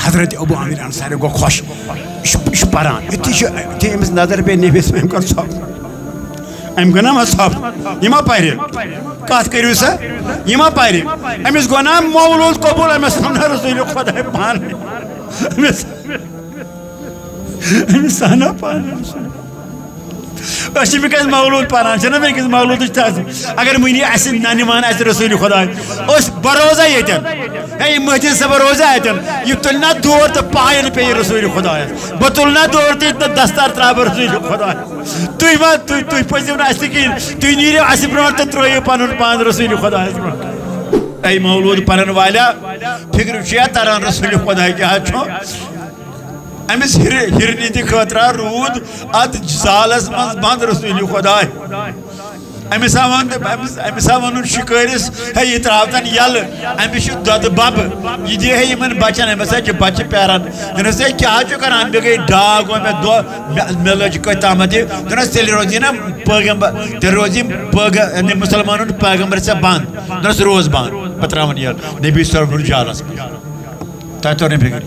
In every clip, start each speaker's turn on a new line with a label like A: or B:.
A: حضرت ابو عامر انصاری گو خوش یہ پران یہ امس نظر پہ نبیس میں کر صاحب ام گو نام صاحب یہ ما پرِ کت کریو سا یہ ما پرِ امس گو نام مولود قبول امس سامنے رسول خدا پان امس سانا پان اچھی بکس مولود پران چھنا میں کس مولود تاز اگر منی اس نانمان اس رسول خدا اس بروزہ یتن اے مہدی سے بروزہ یتن یہ تلنا دور تو پائن پہ رسول خدا بتلنا دور تے دستار ترا رسول خدا توی ما توی پزیو نہ اس کی توی نیرو اس برو تے تروی پانن پان رسول خدا اے مولود پرن والا فکر چیا تران رسول خدا کیا چھو امس ہرنی تہ خطرہ رود ات زالس مز بند رسول خدا امس ون شکارس ہے یہ تراوتن یل امس دود بب یہ دی ہے یمن بچن امس بچہ پیران دنس کیا کران بہ گئی ڈاگ میں دو مے لج کت تامت دنس تیل روزی نا پیغمبر تیل روزی مسلمانوں پیغمبر سے بند دنس روز بند پتراون یل نبی صلی اللہ علیہ وسلم جالس تہ تو نے فکر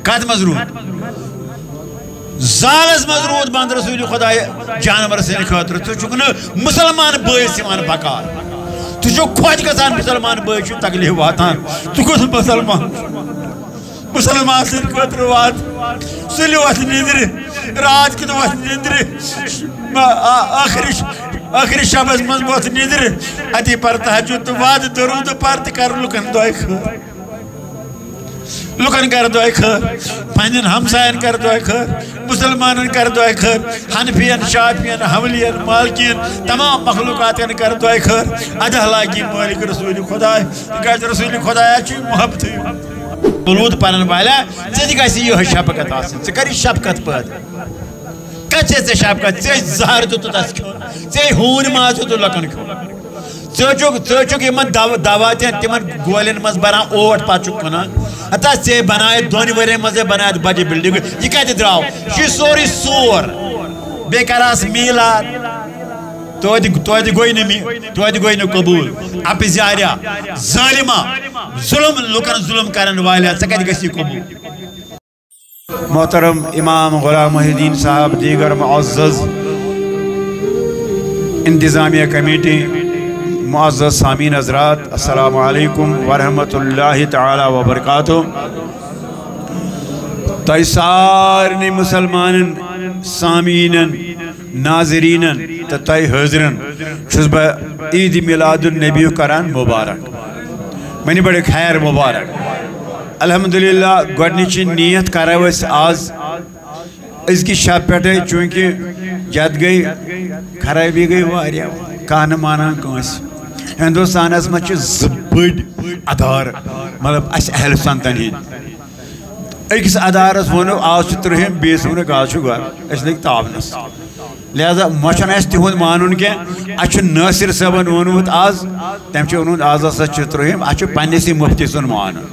A: کت مزرود زالس مزرود بند رسول خدا جانور سن خاطر تو چکن مسلمان بٲیس یوان بکار تو جو خوش گژھان مسلمان بٲے چھُ تکلیف واتان تو کُس مسلمان سن خاطر وات سُلہِ وتھ نِندرِ رات کِتھ وتھ نِندرِ آخری شبس مز وتھ نِندرِ اتی پر تہجد تہٕ وعدٕ درود پر تہِ کر لُکن دعاے خٲر لُکن کر دعاے خٲر پنن ہمساین کر دعاے خٲر مسلمانن کر دعاے خٲر حنفین شافین حولیین مالکین تمام مخلوقاتن کر دعاے خٲر ادا لاگی مالک رسول خدا تکیاز رسول خدا چھ محبت بلود پنن والا ژےٚ گژھِ یِہے شفقت آسٕنۍ ژٕ کر شفقت پٲدٕ کتھ چھے ژےٚ شفقت ژےٚ زہر دِتُتھ تس کھیوٚن ژےٚ ہوٗنۍ ماز دِتُتھ لُکن کھیوٚن ژٕ یمن دعواتن تمن گولین مز بران اوٹ پتہ چھُکھ کٕنان ہتا ژےٚ بنایہِ دۄن ؤرین منٛزے بنایہِ بجہِ بلڈنگ یہ کتہِ درٛاو یہِ چھُ سورُے سور بیٚیہِ کرہس میٖلاد توتہِ گوٚے نہٕ قبوٗل اپزاریا ظالما ظلم لُکن ظلم کرن والیا ژےٚ کتہِ گژھی قبوٗل محترم امام غلام محی الدین صاحب دیگر معزز انتظامیہ کمیٹی معزز سامعین حضرات السلام علیکم ورحمۃ اللہ تعالی وبرکاتہ تۄہہِ سارنٕے مسلمانن سامعیٖنن ناظریٖنن تہٕ تۄہہِ حٲضرن چھُس بہٕ عید میلاد النبی کران مبارک ونہِ بڑٕ خیر مبارک الحمدللہ گۄڈنِچی نیت کرو أسۍ آز أزکہِ شب پٮ۪ٹھے چوٗنٛکہِ یتھ گٔے خرٲبی گٔے واریاہ کانٛہہ نہٕ مانان کٲنٛسہِ ہندوستانس مز زٕ بٔڑۍ ادار مطلب اس اہل سنتن ہند أکِس ادارس ووٚنو آز چھُ ترٛہِم بیٚیِس ووٚنُکھ آز چھُ گۄڈٕ أسۍ لٔگۍ تاونس لہذا وۄنۍ چھُنہٕ اَسہِ تِہُنٛد مانُن کینٛہہ اَسہِ چھُ نٲصِر صٲبن ووٚنمُت آز تٔمۍ چھُ ووٚنمُت آز ہسا چھُ ترٛہِم اَسہِ چھُ پننِسٕے مُفتی سُنٛد مانُن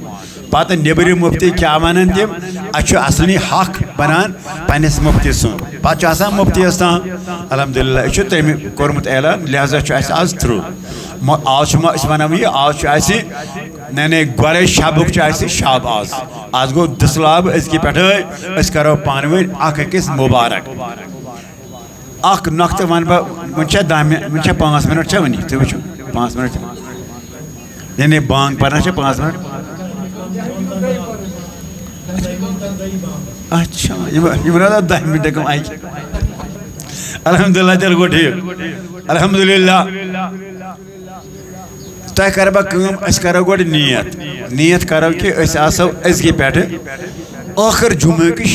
A: پتہٕ نیٚبرِم مُفتی کیٛاہ ونان تِم اَسہِ چھُ اصلی حق بنان پننِس مُفتی سُنٛد پتہٕ چھُ آسان مُفتیس تام الحمدللہ یہِ چھُ تٔمۍ کوٚرمُت اعلان لہذا چھُ اَسہِ آز ترٛہ آز چھُ أسۍ ونان یہِ آز چھُ اَسہِ نے گۄڈے شبُک چھُ اَسہِ شب آز گوٚو دٕسلاب أزکہِ پٮ۪ٹھے أسۍ کرو پانہٕ ؤنۍ اکھ أکِس مُبارک اکھ نۄقطہٕ ونہٕ بہٕ وۄنۍ چھا 10 منٹ وۄنۍ چھا 5 منٹ چھا وٕنی تُہۍ وٕچھِو 5 منٹ یعنی بانگ پرنا چھا 5 منٹ اچھا یہ بنا 10 منٹ کم آئی الحمدللہ تیل گو ٹھیک الحمدللہ تہ کر بہ کٲم أسۍ کرو گۄڈٕ نیت کرو کہ أسۍ آسو أزکہِ پٮ۪ٹھٕ ٲخر جمعہ کہِ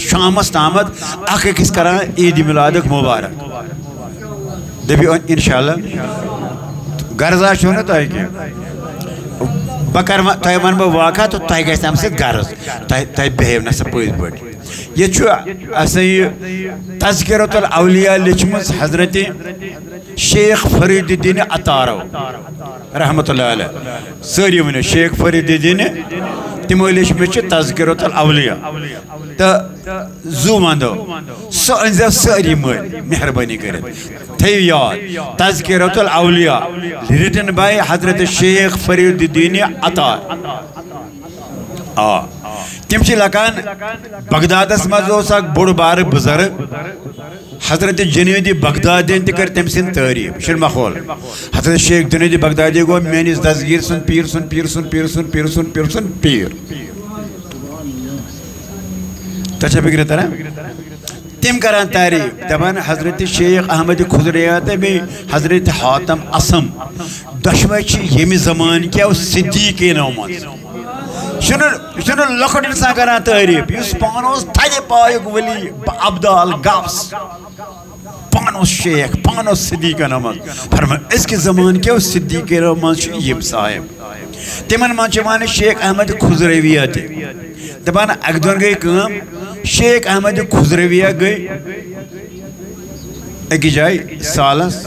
A: شامس تامتھ اکھ أکِس کران عید میلادُک مبارک دٔپِو انشاءاللہ غرضا چھُو نہ تۄہہِ کینٛہہ بہ کر تۄہہِ ونہٕ بہٕ واقعہ تہٕ تۄہہِ گژھِ تَمہِ سۭتۍ غرض تۄہہِ بہیو نہ سا پٔزۍ پٲٹھۍ یہ چھُ ہسا یہِ تذکرۃ الاولیاء لیچھمٕژ حضرت شیخ فرید الدین عطارو رحمۃ اللہ علیہ سٲری ؤنِو شیخ فرید الدین تِمو لیچھمٕژ چھِ تذکرۃ الاولیاء تہٕ زٕ ونٛدو سۄ أنۍزیو سٲری مٔلۍ مہربٲنی کٔرِتھ تھٲیِو یاد تذکرۃ الاولیاء رِٹن باے حضرت شیخ فرید الدین عطار تم لکان بغدادس مز بوڑ بار بزرگ حضرت جنید بغدادین تہ کر تم سن تعریف شر مخول حضرت شیخ جنید بغدادی گو میانس دستگیر سن پیر سن پیر سن پیر سن پیر سن پیر سن پیر تچھا فکر ترا تم کران تعریف دپان حضرت شیخ احمد خضریات بی حضرت حاتم اسم دشوے یمی زمان کیا صدیق نومن شنو لکٹ انسان کران تعریف اس پانوس تھدِ پایک ولی عبدال گفس پانوس شیخ پانوس صدیق نومن فرمان اس کے زمان کیا صدیق نومن یم صاحب تمن من ون شیخ احمد خضرویہ دپان اک دن گئی کام شیخ احمد خضرویہ گئی اکی جائے سالس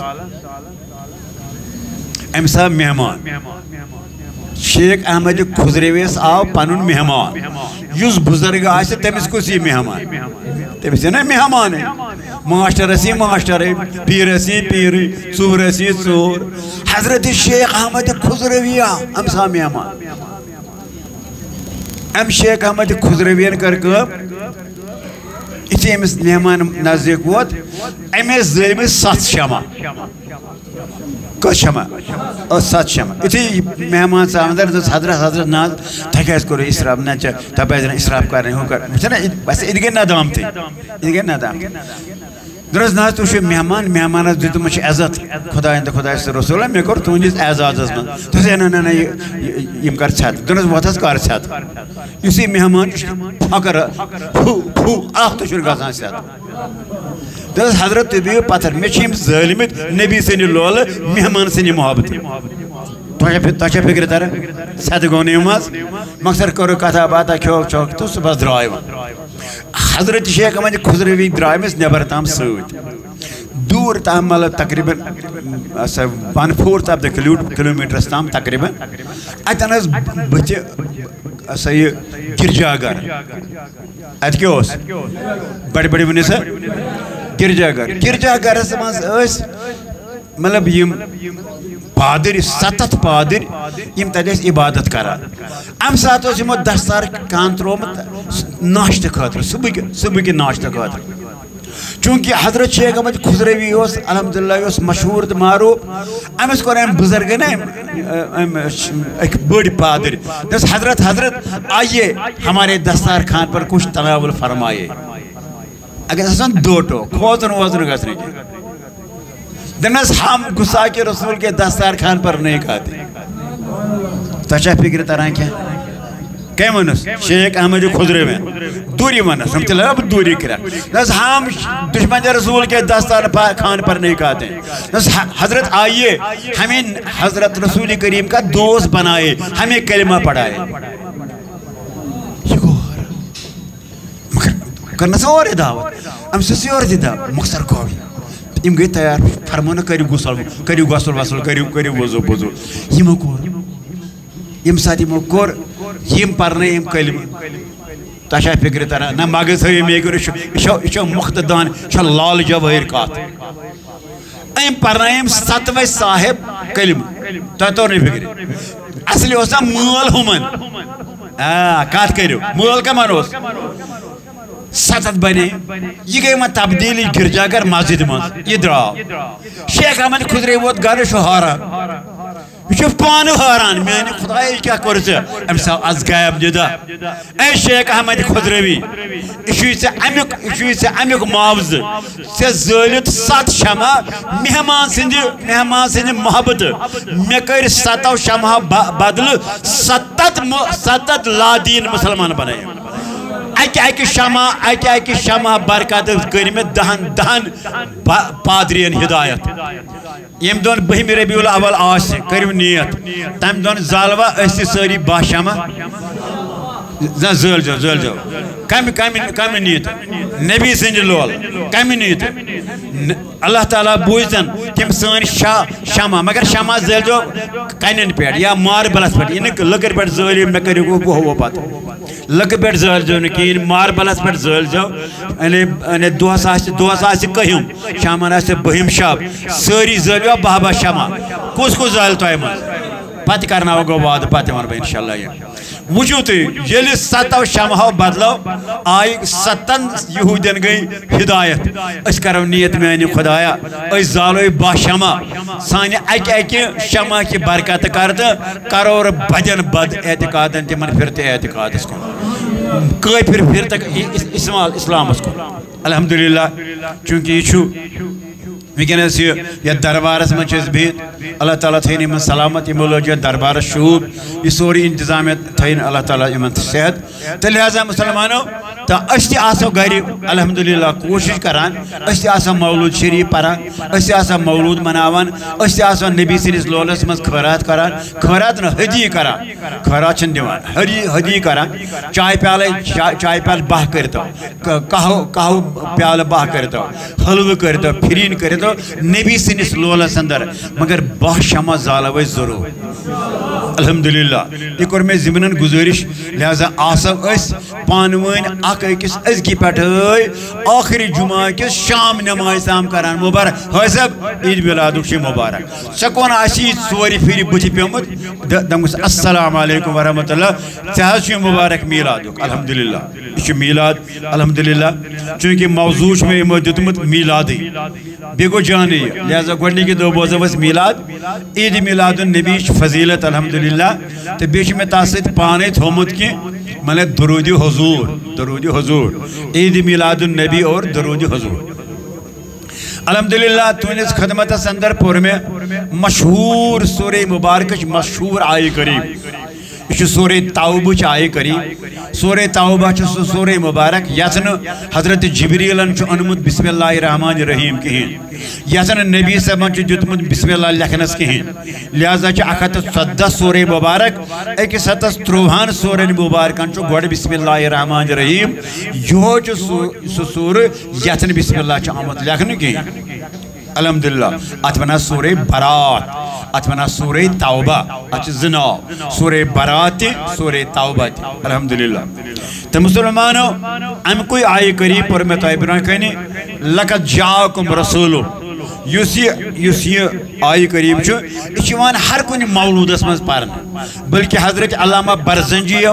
A: ام صاحب مہمان شیخ احمد خضرویس آو پنن مہمان یس بزرگ آسہ تمس کس یہ مہمان تمس نا مہمان ماسٹر اسی ماسٹر پیر اسی پیر ژور اسی ژور حضرت شیخ احمد خضرویہ ام صاحب مہمان ام شیخ احمد خضرویین کر اتھے امس مہمان نزدیک ووت امس زٲلمٕتۍ 7 شمع کس شمع 7 شمع اتھے مہمان صاحب اندر حضرت ناز تہ کیٛازِ کوٚروٕ اِسراف نہ تۄہہِ پزِ نہٕ اِسراف کرٕنۍ ہُہ کرٕنۍ بس یہِ گٔے ندامتٕے یہِ گٔے ندامتٕے درس ناز تُہۍ چھِو مہمان مہمانس دیُتمُت چھُ عزت خۄدایَن تہٕ خۄدایَس تہٕ رسوٗلن مےٚ کوٚر تُہنٛدِس اعزازس منٛز تُہۍ ؤنِو نہ یِم کر ژھٮ۪تہٕ دوٚپنس وۄتھ حظ کر ژھٮ۪تہٕ یُس یہِ مہمان چھُ فخر اکھ تہِ چھُنہٕ گژھان ژھٮ۪تہٕ دوٚپنس حضرت تُہۍ بِہِو پتھر مےٚ چھِ یِم زٲلمٕتۍ نبی سٕنٛدِ لولہٕ مہمان سٕنٛدِ محبتہِ تۄہہِ چھا فکر تران ژھٮ۪تہٕ گوٚو نہٕ یِم حظ مۄخصر کوٚرُکھ کتھا باتھا کھیوٚوُکھ چوٚوُکھ تہٕ صُبحس درٛاے وۄنۍ حضرت شیخ احمد خضروی درٛاے أمِس نٮ۪بر تام سۭتۍ دوٗر تام مطلب تقریٖباً 1/4 آف دَ کِلوٗمیٖٹرس تام تقریٖباً اتٮ۪ن ٲس بٕتھِ سا یہِ گِرجا گر اتہِ کیٛاہ اوس بڑِ بڑِ ؤنِو سا گِرجا گرس منٛز ٲسۍ مطلب یم پادٕرۍ 7 پادٕرۍ یم تتہِ ٲسۍ عبادت کران امہِ ساتہٕ اوس یِمو دستار خان ترٛوومُت ناشتہٕ خٲطرٕ صبحٕکہِ ناشتہٕ خٲطرٕ چونکہ حضرت شیخ احمد خضروی اوس الحمدللہ اوس مشہور تہٕ معروف أمِس کوٚر أمۍ بُزرگن اکھ بٔڑ پادٕرۍ دوٚپُس حضرت آئیے ہمارے دستار خان پر کچھ تناول فرمائیے اگر آسان 2 ٹوک کھوژُن ووژُن گژھِ نہٕ کینٛہہ دنس ہم گساکِ رسول کے دستار خان پر نہیں کھاتے تۄہہِ چھا فکر تران کینٛہہ کٔمۍ ووٚنُس شیخ احمد خضروی دوٗری ووٚنُس ہم تیٚلہِ بہٕ دوٗری کران دس ہم دشمن رسول کے دستار خان پر نہیں کھاتے دس حضرت آئیے ہمیں حضرت رسول کریم کا دوست بنائے ہمیں کلمہ پڑھائے یہ گور مگر کرنس اور دعوت ام سسی اور دعوت مختصر کوی یم گئی تیار فرمانا کریو غسل وسل کریو وضو بوزو یمو کور یم ساتھ یمو کور یم پرنے یم کلمہ تشا فکر تران نہ مغز ہوئی میں کرو یہ مختدان یہ لال جواہر کات ام پرنائم 7 صاحب کلمہ تہ تو نہیں فکر اصلی اوسا مول ہمن کات کریو مول کمان اوس 7 بنے یہ گئی میں تبدیلی گرجا گر مسجد من یہ دراو شیخ احمد خضروی ووت گر شہارا یہ پان حیران میانہ خدایا کیا کرژ ام سا از غائب ندا اے شیخ احمد خضروی یہ امیک معاوضہ ژے زٲلِتھ 7 شمع مہمان سند محبت مے کر 7 شمع بدل 7 لادین مسلمان بنائے اکہ شمع برکات کر میں 10 پادرین ہدایت یم دون 12 ربیع الاول آس کرو نیت تم دون زالوا اس ساری 10 شمع زل جو کم نیت نبی سند لول کم نیت اللہ تعالیٰ بوزن تم سن شمع مگر شمع زل جو کن پہ یا ماربلس پہ یہ لکر پہ زل مے کرو وہ پتہ لکر پہ زل جو کہین ماربلس پہ زل جو دہس کہم شامن بہم شب ساری زلو 12 شمع کس زل تہ من پتہ کرنا گو وعدہ پتہ ون بہ انشاءاللہ یہ وچھو تھی یلی ستو شمہو بدلو آئی 7 یہودین گئی ہدایت اس کرو نیت میانی خدایا اس زالوی با شمع سانی ایک شمع کی برکت کرتا کرور بدن بد اعتقادن تی من پھرتے اعتقاد اس کو کوئی پھر تک اسلام اس کو الحمدللہ چونکہ یہ چھو وینکینس یہ دربارس من بہت اللہ تعالیٰ تھین من سلامت یہ لوگ دربار شوب یہ سوری انتظامیت تھین اللہ تعالیٰ یمن صحت تو لہذا مسلمانوں تو اشتی آسو گھری الحمدللہ کوشش کران اشتی آسو مولود شریف پران اشتی آسو مولود مناوان اشتی آسو نبی سنیس لولس من خیرات کران خیرات نہ ہدی کران خیرات چند دیوان ہدی کران چائے پیال باہ کرتا کہو پیال باہ کرتا حلو کرتا پھرین کرتا نبی سنیس لولس اندر مگر باہ شمع زالوی ضرور الحمدللہ یہ کور میں زمینن گزارش لہذا آسو اس پانوین اک اکس ازکی پٹھائی آخری جمعہ کس شام نماز تام کران مبارک حضب عید میلادک چھ مبارک سکون آسی سوری پھری بچی پیمت دمس السلام علیکم ورحمت اللہ چاہت چھ مبارک میلادک الحمدللہ یہ میلاد الحمدللہ چونکہ موضوع میں امدتمت میلادی بیگو جانی لہذا گوڑنی کی دو بوزہ وس میلاد عید میلاد النبی فضیلت الحمدللہ تو بیش میں تاسد پانے تھومت کی ملے درود حضور عید میلاد النبی اور درود حضور الحمدللہ تونس خدمت سندر پور میں مشہور سورہ مبارکش مشہور آئی قریب یہ سورہ توبہ آئی قریب سورہ توبہ سورہ مبارک یسن حضرت جبریلن انمت بسم اللہ الرحمن الرحیم کہیں یسن نبی صاحب دیتمت بسم اللہ لکھنس کہیں لہذا 114 سورہ مبارک 130 سورہ مبارکن گوڑ بسم اللہ الرحمن الرحیم یہ سورہ یسن بسم اللہ آمد لکھن کہیں الحمدللہ اتمنا سورہ برات اتمنا سورہ توبہ اچھ زناب سورہ برات سورہ توبہ الحمدللہ تو مسلمانوں ام کوئی آئی قریب پر میں طائبران کہنے لقد جاکم رسولو یس یہ آئی قریب چھو اچھوان ہر کنی مولود اسمز پارنا بلکہ حضرت علامہ برزنجی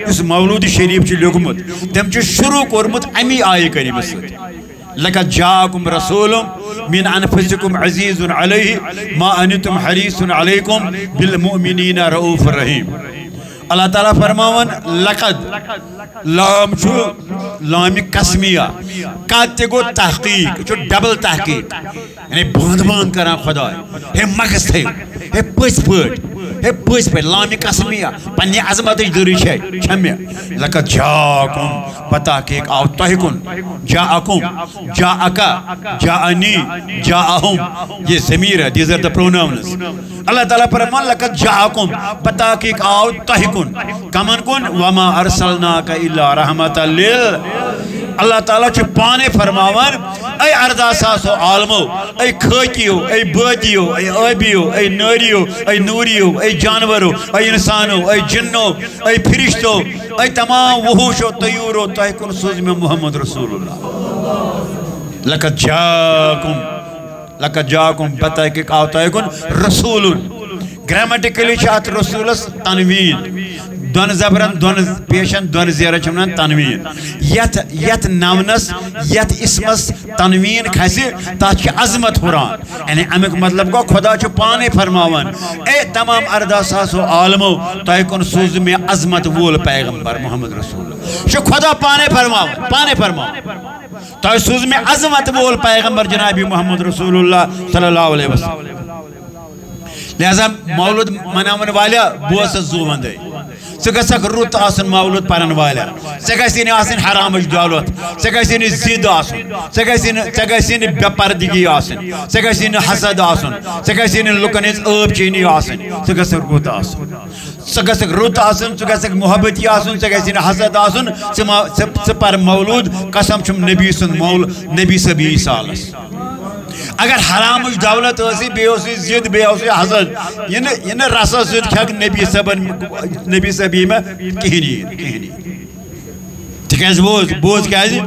A: اس مولود شریف چھو لگمت تم چھو شروع کرمت امی آئی قریب سے لقد جاءكم رسول من انفسكم عزيز عليه ما انتم حريص عليكم بالمؤمنين رؤوف رحيم اللہ تعالیٰ فرماون لقد لام چھو لامی قسمیہ کاتے گو تحقیق چھو ڈبل تحقیق یعنی باند کران خدا ہے مغز تھے ہے پس پٹ لامی قسمیہ پنی عظمت دری چھے چھمیں لقد جاءکم پتا کہ ایک آو تحکن جاءکم جاءکا جاءنی جاءہم یہ ضمیر ہے these are the pronouns اللہ تعالیٰ فرمان لقد جاءکم پتا کہ ایک آو تحکن کمن کن وما ارسلناک الا رحمت لیل اللہ تعالیٰ چھو پانے فرماون اے اردہ ساسو عالمو اے کھوکیو اے بودیو اے آبیو اے نوریو اے نوریو اے جانورو اے انسانو اے جنو اے پھرشتو اے تمام وحوشو طیورو تحکن سوز میں محمد رسول اللہ لقد جاکم بتا کہ آتا ہے کن رسول گرامیٹیکلی چاہت رسولس تنوین دون زبرن دون پیشن دون زیرہ چمنان تنوین یت نونس یت اسمس تنوین کھسی تاچ عظمت ہوران یعنی امیک مطلب کو خدا چو پانے فرماون اے تمام اردہ ساسو عالمو تائی کن سوز میں عظمت وول پیغمبر محمد رسول اللہ شو خدا پانے فرماون تائی سوز میں عظمت وول پیغمبر جنابی محمد رسول اللہ صلی اللہ علیہ وسلم لہذا مولود مناون والا بوس زوان دے سکسک روت آسن مولود پرن والا سکسین آسن حرامش دولت سکسین زید آسن سکسین بپردگی آسن سکسین حسد آسن سکسین لکنیز اب چینی آسن سکسک روت آسن سکسک روت آسن سکسک محبتی آسن سکسین حسد آسن سپر مولود قسم چم نبی سبی سالس اگر حرامش دولت اسی بے اسی زید بے اسی حسد یہ رسا زید کھاک نبی سبی میں کہنی تکیز بوز کیا ہے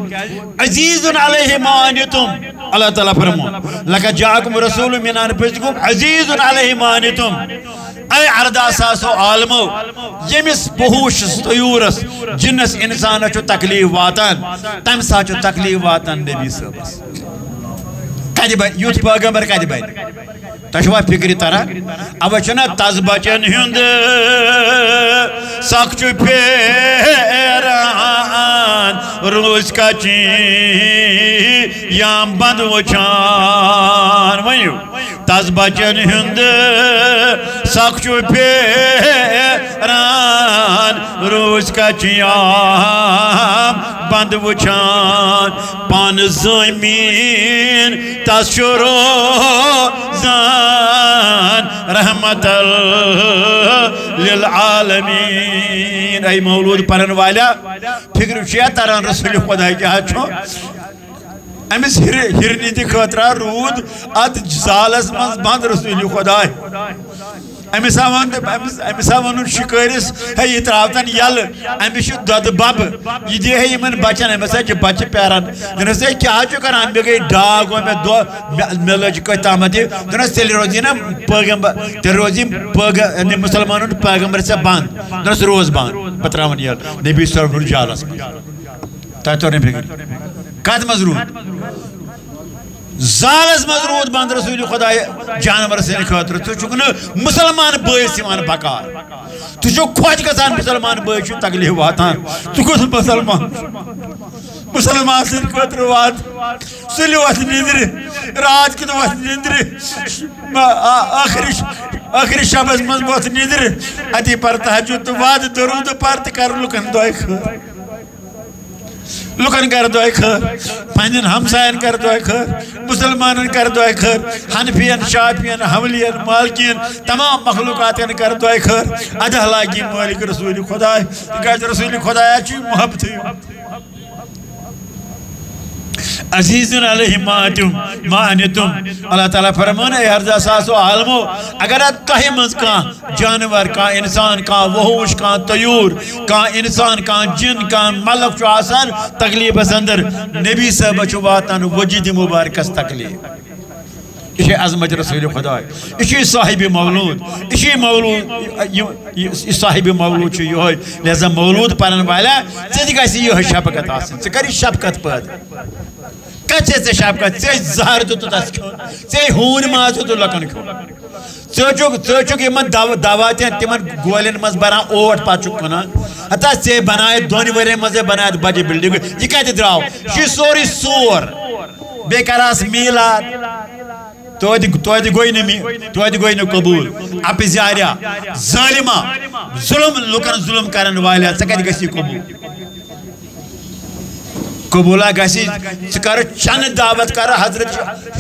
A: عزیز علیہ ما انتم اللہ تعالیٰ فرمون لقد جاءکم رسول من انفسکم عزیز علیہ ما انتم اے اردہ ساسو عالمو یمس بہوشس طیورس جنس انسان چو تکلیف واتان تم سا چو تکلیف واتان نبی صاحبس کدی بھائی یوت پیغمبر کدی بھائی تشوا فکری طرح اب چھنا تز بچن ہند سک چو پیران روز کچی یام بند وچان ونیو تز بچن ہند سک چو پیران روز کچی یام بند وچان پان زمین تس شروع زان رحمت للعالمین ای مولود پرن والا فکر چیا تران رسول خدا کیا چھو امس ہرنی دی خطرہ رود ات زالس منز بند رسول خدا امس آوان شکارس ہے یہ تراوتن یل امس دود بب یہ دی ہے یمن بچن امس ہے بچہ پیران دنس ہے کیا چو کران بے گئی ڈاگ میں دو ملج کوئی تامتی دنس تیل روزی نا پیغمبر تیل روزی مسلمانوں پیغمبر سے باند دنس روز باند پتراون یل نبی صلی اللہ علیہ وسلم تاہتور نے بھیگی کات مضرور زالس مضرود بند رسول خدا جانور سے خاطر تو چکن مسلمان بھائی سیمان بکار تو جو خوش گژھان مسلمان بھائی چھ تکلیف واتان تو کس مسلمان سے خاطر وات سلی وات نیندر رات کی وات نیندر آخری شبس من وات نیندر اتی پر تہجد تو واد درود پر کر لکن دعائے خیر لکن کر دعائے خیر پنجن ہمسائن کر دعائے خیر مسلمانن کر دعائے خیر حنفین شافین حملین مالکین تمام مخلوقاتین کر دعائے خیر ادھا لاغی مالک رسول خدا کہ رسول خدا چی محبت عزیزن علیہ ما انتم اللہ تعالیٰ فرمانا اے ارزا ساسو عالمو اگر تہی منز کان جانور کان انسان کان وحوش کان طیور کان انسان کان جن کان ملک چو آسان تکلیف اندر نبی صاحب چو واتان وجید مبارکس تکلیف اسی عظمت رسول خدا اسی صاحب مولود اسی مولود صاحب مولود چھو یہ لہذا مولود پرن والا چیزی کیسی یہ شبکت آسن چکری شبکت پد کچھے سے شبکت چیز زہر تو تس کھو چیز ہون ماز تو لکن کھو چوچک یمن دعوات ہیں تمن گولن مز بران اوٹ پا چکنا حتی چیز بنائے دونی ورے مزے بنائے بجے بلڈنگ یہ کہتے دراؤ یہ سوری سور بے کراس میلاد توید گوئی نمی قبول اپی زیاریا ظالمہ ظلم لکن ظلم کرن والا سکت گسی قبول قبولہ گسی سکر چند دعوت کر حضرت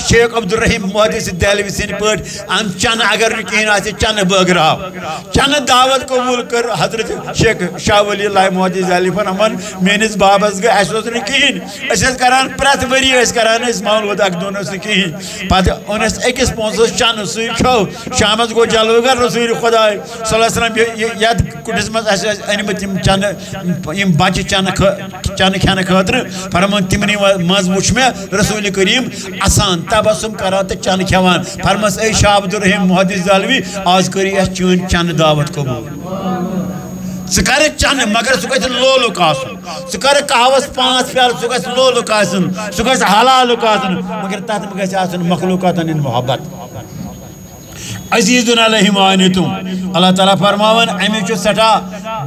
A: شیخ عبدالرحیم محدث دہلوی سن پٹ ام چند اگر نکین آسی چند بگراو چند دعوت قبول کر حضرت شیخ شاہ ولی اللہ محدث دہلوی فن امن مینس بابس گئے ایسوس نکین ایسوس کران پرات وری ایس کران اس مولود اکدونس نکین پات انس ایکس پونسوس چند سوی کھو شامت گو جلوگر رسول خدا صلی اللہ علیہ وسلم یاد کٹس مز انمت یم بچ چند کھانا خاطر فرمان تمنی مز وچ میں رسول کریم آسان تبسم کران تو چند کھوان فرمس اے شاہ عبدالرحیم محدث دہلوی آز کری اس چون چند دعوت قبول سکر چند مگر سکر لولو کاسن سکر کہاوس 5 پیال سکر لولو کاسن سکر حلالو کاسن مگر تحت مگر آسن مخلوقاتن محبت عزیزن علیہ معنیتم اللہ تعالیٰ فرماون امی چو سٹا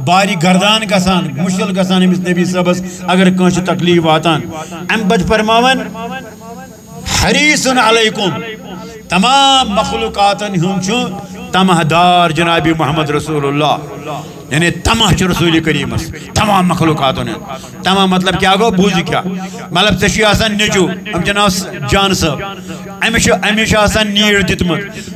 A: باری گردان گسان مشکل گسان امس نبی صاحبس اگر کنش تکلیف واتان ام بد فرماون حریصن علیکم تمام مخلوقاتن ہم چھو تمہدار جناب محمد رسول اللہ یعنی تمہ چھ رسول کریم تمام مخلوقاتن تمام مطلب کیا گو بوزی کیا مطلب تشی آسان نیچو ہم جناب جان صاحب امیش آسان نیر دیتمت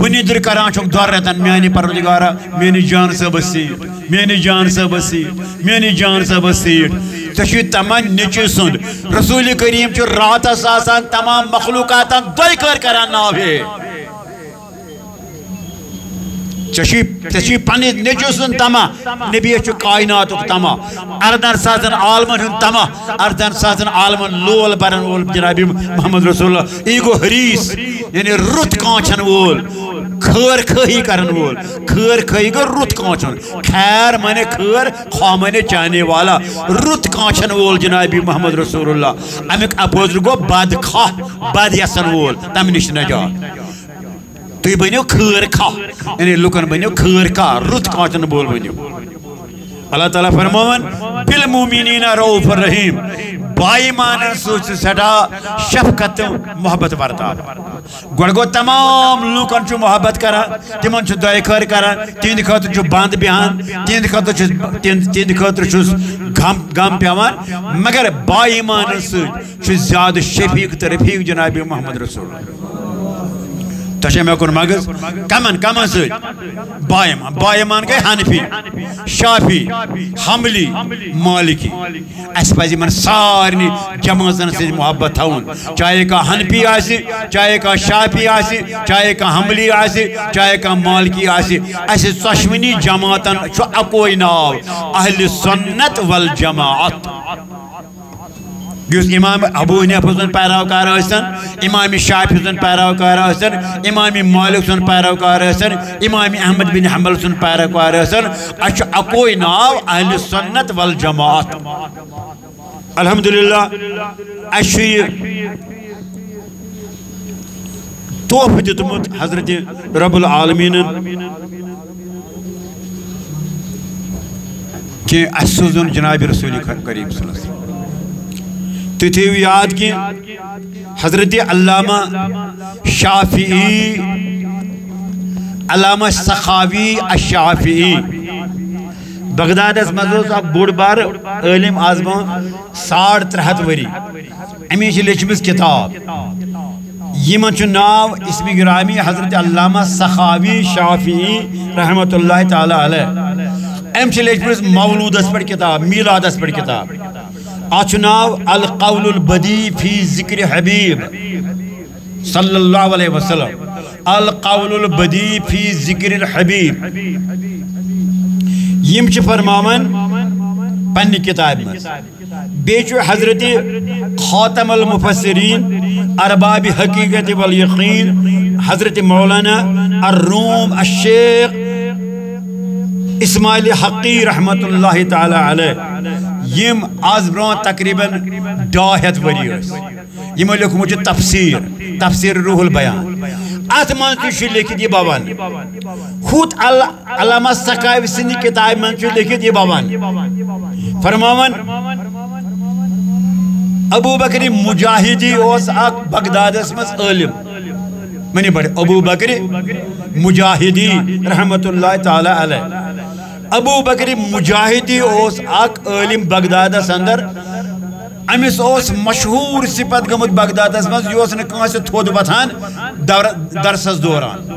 A: ونی در کران چوک دور رہتن میانی پروردگارہ میانی جان صاحب سیٹ میانی جان صاحب سیٹ میانی جان صاحب سیٹ تشی تمام نیچو سند رسول کریم چھ رات آسان تمام مخلوقاتن دوئی کران ناو ہے چشی پنی نجوسن تما نبی چو کائنات تما اردن ساتن عالمن ہن تما اردن ساتن عالمن لول برن وول جناب محمد رسول اللہ ایگو حریص یعنی رت کانچن وول خیر خواہی کرن وول خیر خواہی گو رت کانچن خیر مانے خیر خواہ مانے چاہنے والا رت کانچن وول جناب محمد رسول اللہ امیک اپوزر گو بد خواہ بد یسن وول تم نش نجات تُہۍ بنیو خیر خواہ یعنی لُکن بنیو خیر خواہ رت کانچن وول بنیو اللہ تعالیٰ فرماون بالمومنین رؤوف الرحیم بائیمانن سوچ سٹھا شفقت محبت ورتا گوڑ گو تمام لوکن چھو محبت کران تمن چھو دعائے خیر کران تیند خاطر چھو باند بیان تیند خاطر چھو غم پیوان مگر بائیمانن سوچ چھو زیادہ شفیق ترفیق جناب محمد رسول اللہ تشے میں کن مغز کمن سوچ بائیمان گئے حنفی شافی حملی مالکی اس پازی من سارنی جماعتن سے محبت تھاون چاہے کا حنفی آسی چاہے کا شافی آسی چاہے کا حملی آسی چاہے کا مالکی آسی ایسے سشمنی جماعتن چھو اکوئی ناو اہل سنت والجماعت یس امام ابو حنیفہ سن پیروکار ٲسۍتن امام شافعی سن پیروکار ٲسۍتن امام مالک سن پیروکار ٲسۍتن امام احمد بن حنبل سن پیروکار ٲسۍتن اَسہِ چھُ اکوے ناو اہل سنت والجماعت الحمدللہ اَسہِ چھُ یہِ تحفہٕ دیُتمُت حضرت رب العالمیٖنن کہ اَسہِ سوزُن جناب رسول کریم صلی اللہ علیہ وسلم تیو یاد کی حضرت علامہ شافعی علامہ سخاوی الشافعی بغداد اس مزوز اب بوڑ بار علم آزمان 350 وری امیش لچمس کتاب یمن چو ناو اسمی گرامی حضرت علامہ سخاوی شافعی رحمت اللہ تعالی علیہ امش لچمس مولود اس پر کتاب میلاد اس پر کتاب آچناو القول البدی فی ذکر حبیب صلی اللہ علیہ وسلم القول البدی فی ذکر الحبیب یم چھ فرماون پنی کتاب میں بیچو حضرت خاتم المفسرین ارباب حقیقت والیقین حضرت مولانا الروم الشیخ اسماعیل حقی رحمت اللہ تعالی علیہ یم آز برون تقریباً 200 وری یم لکھمت تفسیر روح البیان ات من چھ لکھت یہ بابان خود علامہ سخاوی سندی کتاب من چھ لکھت یہ بابان فرماون ابو بکر مجاہدی اوس اک بغداد مز عالم منی بڑے ابو بکر مجاہدی رحمت اللہ تعالی علیہ ابو بکر مجاہدی اوس اک عالم بغداد اندر امس اوس مشہور صفت گمت بغداد مز یہ ناس تھود وتھان درسس دوران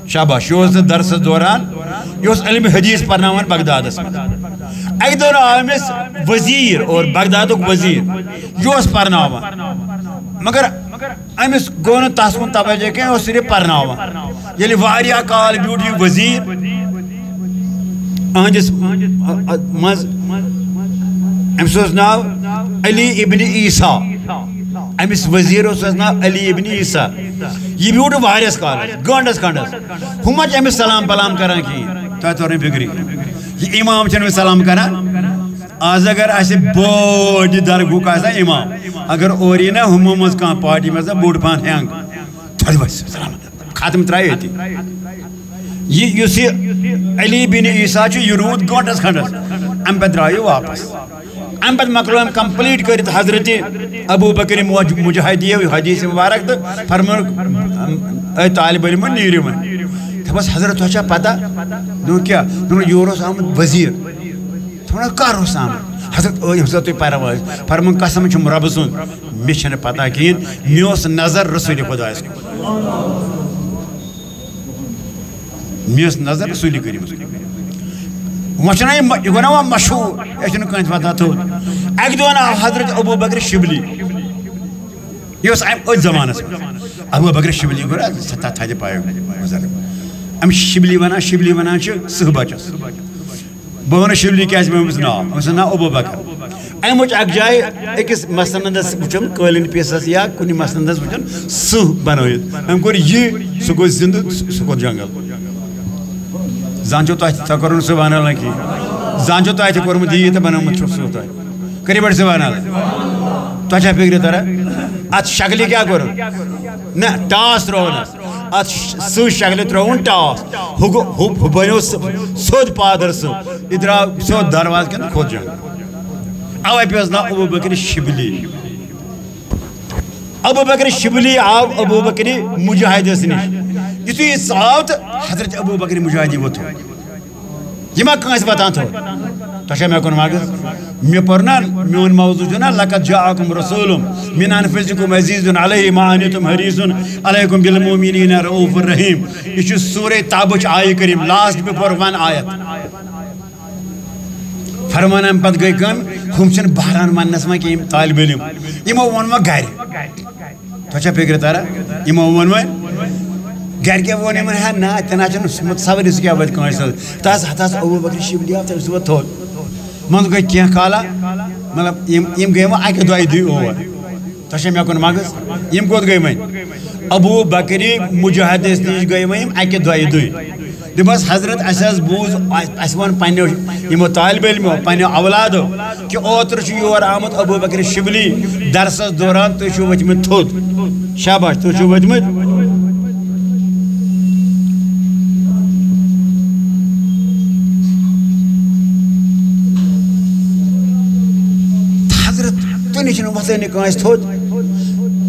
A: شاباش یہ درسس دوران یہ علم حدیث پرناوان بغداد مز اک دور آمس وزیر اور بغداد وزیر یہ پرناوان مگر امس گو نا تس کن توجہ کی صرف پرناوان ییٚلہِ واریاہ کال بیوٗٹھ یہِ وزیر اہندس مز امس ناو علی ابن عیسیٰ امس وزیر ناو علی ابن عیسیٰ یہ بیوٹھ واریس کالس گنڈس کھنڈس ہم امس سلام پلام کران کہین تہ تور فکری یہ امام چھ سلام کران آز اگر اسہ بوڑ درگوک آسا امام اگر اور یہ نا ہمو مز کان پارٹی مز بوڑ پان ہینگ سلام ختم ترائی ہوتی یہ علی بن عیسیٰ یہ رود گنٹس کھنڈس ام پہ درائیو واپس ام پہ مکلو ہم کمپلیٹ کرت حضرت ابو بکر مجاہدی حدیث مبارک تو فرمان اے طالب علم نیرو من بس حضرت تو پتہ دو کیا دو یورس آمد وزیر تھوڑا کار اس آمد حضرت اے حضرت پیرواز فرمان قسم چھم رب سن مشن پتہ کین میوس نظر رسول خدا اس میوس نظر رسول کریم وچنا یہ گونا مشہور یہ کہیں پتہ تو ایک دو حضرت ابو بکر شبلی یہ زمانس ابو بکر شبلی گورا ستا تھا پایا ام شبلی ونان صحبہ بہ ون شبلی کیا ناو نا ابو بکر امچ اک جائے اکس مسندس وچھن قالین پیسس یا کنی مسندس وچھن سہ بنائت ام کور یہ سہ گو زندہ سہ گو جنگل زانچو تہ کرن سبحان اللہ کی زانچو تہ کورمت یہ تہ بنومت چھ سہ تہ کری بڑ سبحان اللہ تہ فکر ترا ات شکل کیا کر نہ ٹاس ترون ات سہ شکل ترون ٹاس ہو بنو سود پادر سہ ادرا سود دروازہ کن کھوت جنگل اوے پیس نا ابو بکر شبلی ابو بکر شبلی آو ابو بکر مجاہد نش یتھے یہ آو تو حضرت ابو بکر مجاہدی ووت یہ ما کانس بتان تھو تشا میں کون ماگس میں پرنا میون موضوع جو نا لقد جاءکم رسول من انفسکم عزیز علیہ ما عنتم حریص علیکم بالمؤمنین رؤوف الرحیم یہ سورہ تابچ آیہ کریم لاسٹ بفور ون آیت فرمان ام پت گئی کم ہم چھ بہران منس ما کہ طالب علم یمو ون ما گھر تشا فکر تارا یمو ون ما گھر کے وہ نہیں ہے نا اتنا چھ متصور اس کیا بات کانس تاس ہتاس ابو بکر شبلی آف تس وہ تھول من گئی کیا کالا مطلب یم گئی ما اکہ دوائی دی اوور تشا میں کون ماگس یم کوت گئی من ابو بکری مجاہد اس نش گئی یم اکہ دوائی دی دبس حضرت اساس بوز اسوان پنیو یمو طالب علم پنیو اولاد کہ اوتر چھ یور آمد ابو بکر شبلی درس دوران تو چھو وچمت تھود شاباش تو چھو وچمت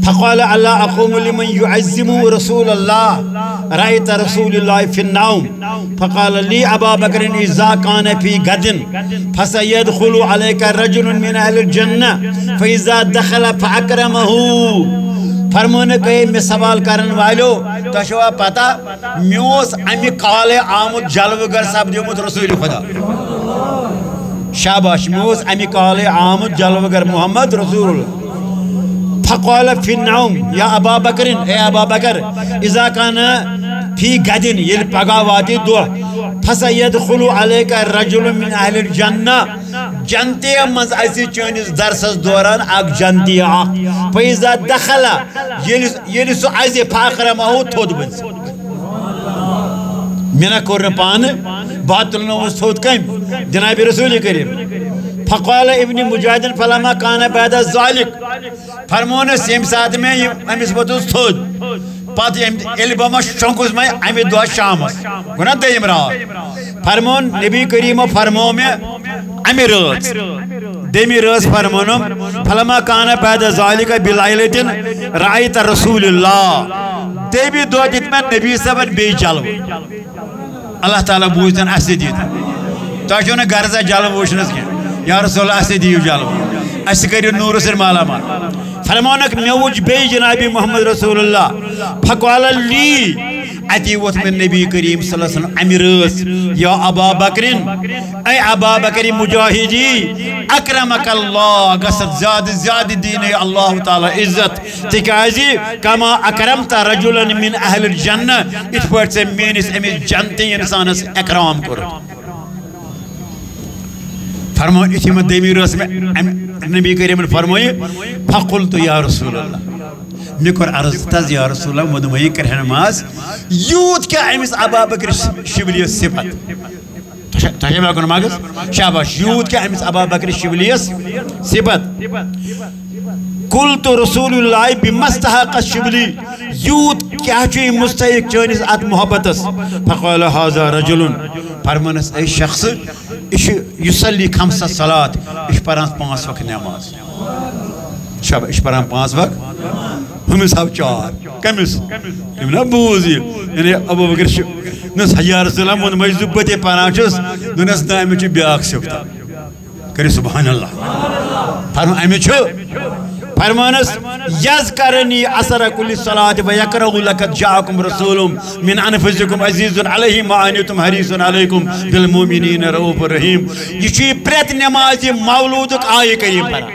A: فقال الله أقوم لمن يعزم رسول الله رأيت رسول الله في النوم فقال لي أبا بكر إذا كان في غد فسيدخل عليك رجل من أهل الجنة فإذا دخل فأكرمه فرمانے کہے میں سوال کرن والو تشوا پتا میوس امی کالے آمد جلوگر صاحب دیمت رسول خدا شاباش میوس امی کالے آمد جلوگر محمد رسول اللہ فقال في النوم يا أبا بكر يا أبا بكر إذا كان في غد يلقى وادي دو فسيدخل عليك رجل من أهل الجنة جنتي مز أسي چونس درس دوران أك جنتي فإذا دخل يلسو أسي فاقرمه تود بنس منا كورن پان باطل نو تود كم جناب رسول کریم فقال ابن مجاہد فلما كان بعد ذلك فرمون سیم ساتھ میں امس بتوس تھود پات البما شونکس میں امی دو شام گنا دیم رات فرمون نبی کریم فرمو میں امی رات دمی رات فرمونم فلما كان بعد ذلك بليلة رأيت رسول الله دمی دو دت میں نبی صاحب بے چلو اللہ تعالی بوزن اسے دیت تاکہ نہ غرض جلو وشنس کی یا رسول اللہ اسے دیو جلو اس کریو نور سر مالا مال فرمانک میوج بے جناب محمد رسول اللہ فقال لی اتی وقت من نبی کریم صلی اللہ علیہ وسلم امیرس یا ابا بکرین اے ابا بکری مجاہدی اکرمک اللہ قصد زیاد دین اللہ تعالی عزت تکازی کما اکرمت رجلا من اہل الجنہ اس پر سے مینس امیز جنتی انسان سے اکرام کرو فرمان اسی میں دیمی رس میں نبی کریم فرمائے فقلت یا رسول اللہ میں کر عرض تز یا رسول اللہ مدمئی کرہن ماز یوت کیا امیس ابا بکر شبلی صفت تحیہ میں کن ماغس شاباش یوت کیا امیس ابا بکر شبلی صفت قلت رسول اللہ بمستحق الشبلی یوت کیا چوئی مستحق چونس ات محبتس فقال هذا رجل فرمانس ای شخص یسلی خمس صلات اش پران 5 وقت نماز شب اش پران 5 وقت ہمیں صاحب 4 کمس امنا بوزی یعنی ابو بکر نس یا رسول اللہ من مجذوبت پران چس نس دائم چ بیاک سکتا کرے سبحان اللہ فرمان امی چھ فرمانس یذکرنی اثر کل صلاة و یکرہ لقد جاءکم رسول من انفسکم عزیز علیہ ما عنتم حریص علیکم بالمؤمنین رؤوف الرحیم یہ چھ پریت نماز مولودک آیہ کریم پر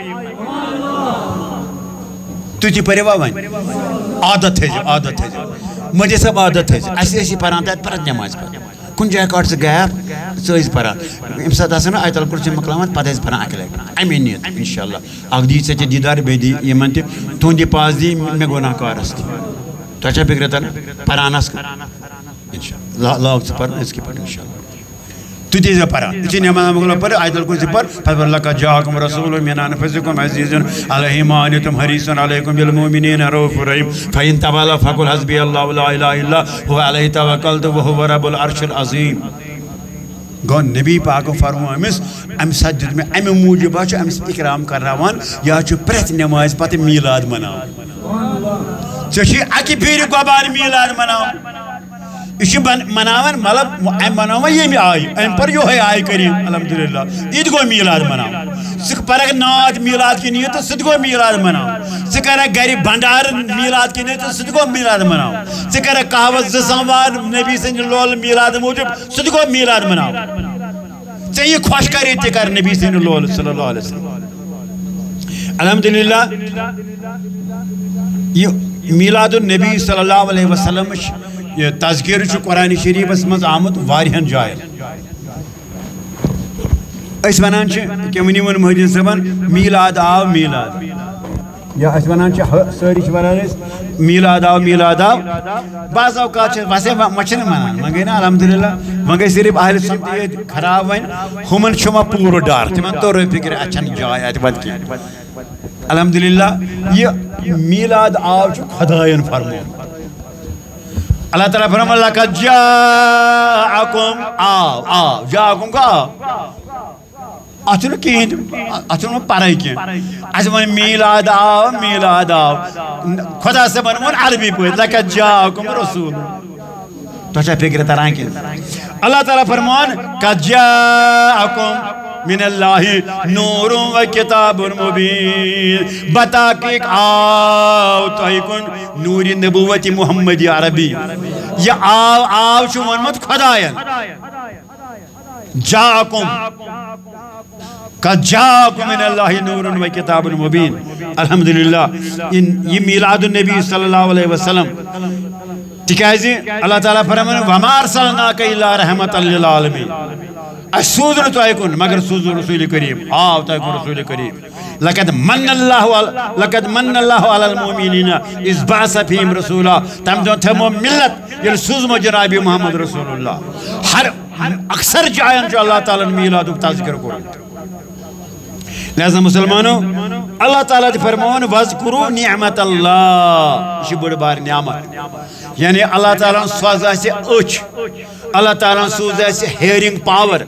A: تجھے پریوا وائن عادت ہے جو مجھے سب عادت ہے جو ایسی پرانتا ہے پرت نماز پر کن جائے کاٹ سے گیپ سوئیز پران ام ساتھ آسنا آیت الکرسی مقلامات پتہ اس پران اکلے امی نیت انشاءاللہ اگ دی سے دیدار بیدی یہ منتی تون دی پاس دی میں گناہ کار استی تو اچھا بگرتا نا پران اس کر انشاءاللہ اللہ اکس پر اس کی پر انشاءاللہ تو دیزا پران اسی نعمان مقلام پر آیت الکرسی پر فضل اللہ کا جاکم رسول من انفسکم عزیزن علیہ مانتم حریصن علیکم بالمومنین روف رحیم فین تبالا فقل حسبی اللہ لا الہ الا هو علیہ توکلت وهو رب العرش العظیم گو نبی پاک فرمو ام سجد میں ام موجبہ چو امس اکرام کر روان یا چو پرت نماز پتہ میلاد مناو چوشی اکی پیری گوبار میلاد مناو یہ مناون مطلب مناون یہ آئی ام پر یہ آئی کریم الحمدللہ یہ گو میلاد مناو سکھ پرک نات میلاد کی نیت سد گو میلاد مناو سکر گری بھنڈار میلاد کی نیت سد گو میلاد مناو سکر کہاوت زسانوار نبی سنج لول میلاد موجب سد گو میلاد مناو چاہیے خوش کری تکر نبی سنج لول صلی اللہ علیہ وسلم الحمدللہ یہ میلاد النبی صلی اللہ علیہ وسلم یہ تذکیر قرآن شریف اس مز آمد واریہن جائے اس ونان کہ ونی ون مہدین صبن میلاد آو میلاد یا اس ونان ساری ونان میلاد آو بعض اوقات ویسے مچھن منان وگے نا الحمدللہ وگے صرف اہل سنت خراب ون ہمن شما پور ڈار تمن تو فکر اچھن جائے ات بد کی الحمدللہ یہ میلاد آو خدائن فرمو اللہ تعالیٰ فرمائے لَقَدْ جَاءَكُمْ آو جاءَكُمْ کا آو اتنو کہیں اتنو پرائی کہیں ون میلاد آو خدا سے بنمون عربی پوئے لَقَدْ جَاءَكُمْ رسول تو اچھا فکر ترائیں کہیں اللہ تعالیٰ فرمان قَدْ جَاءَكُمْ من اللہ نور و کتاب مبین بتا کہ آو تحکن نور نبوت محمد عربی یہ آو چو ونمت خدایان جاکم قد جاکم من اللہ نور و کتاب مبین الحمدللہ یہ میلاد النبی صلی اللہ علیہ وسلم تکیازی اللہ تعالیٰ فرمان وَمَا أَرْسَلْنَاكَ إِلَّا رَحْمَةً لِلْعَالَمِينَ سوزن تو ایکن مگر سوزن رسول کریم آو تو ایکن رسول کریم لقد من اللہ علی المومنین اس بعث فیم رسولا تم دون تھمو ملت یل سوزمو جنابی محمد رسول اللہ ہر اکثر جائیں جو اللہ تعالیٰ نے میلاد تذکر کرن لہذا مسلمانوں اللہ تعالیٰ دی فرمون وَذْكُرُوا نِعْمَةَ اللَّهِ یہ بڑی بار نعمت یعنی اللہ تعالیٰ سوز ایسے اچھ اللہ تعالیٰ سوز ایسے hearing power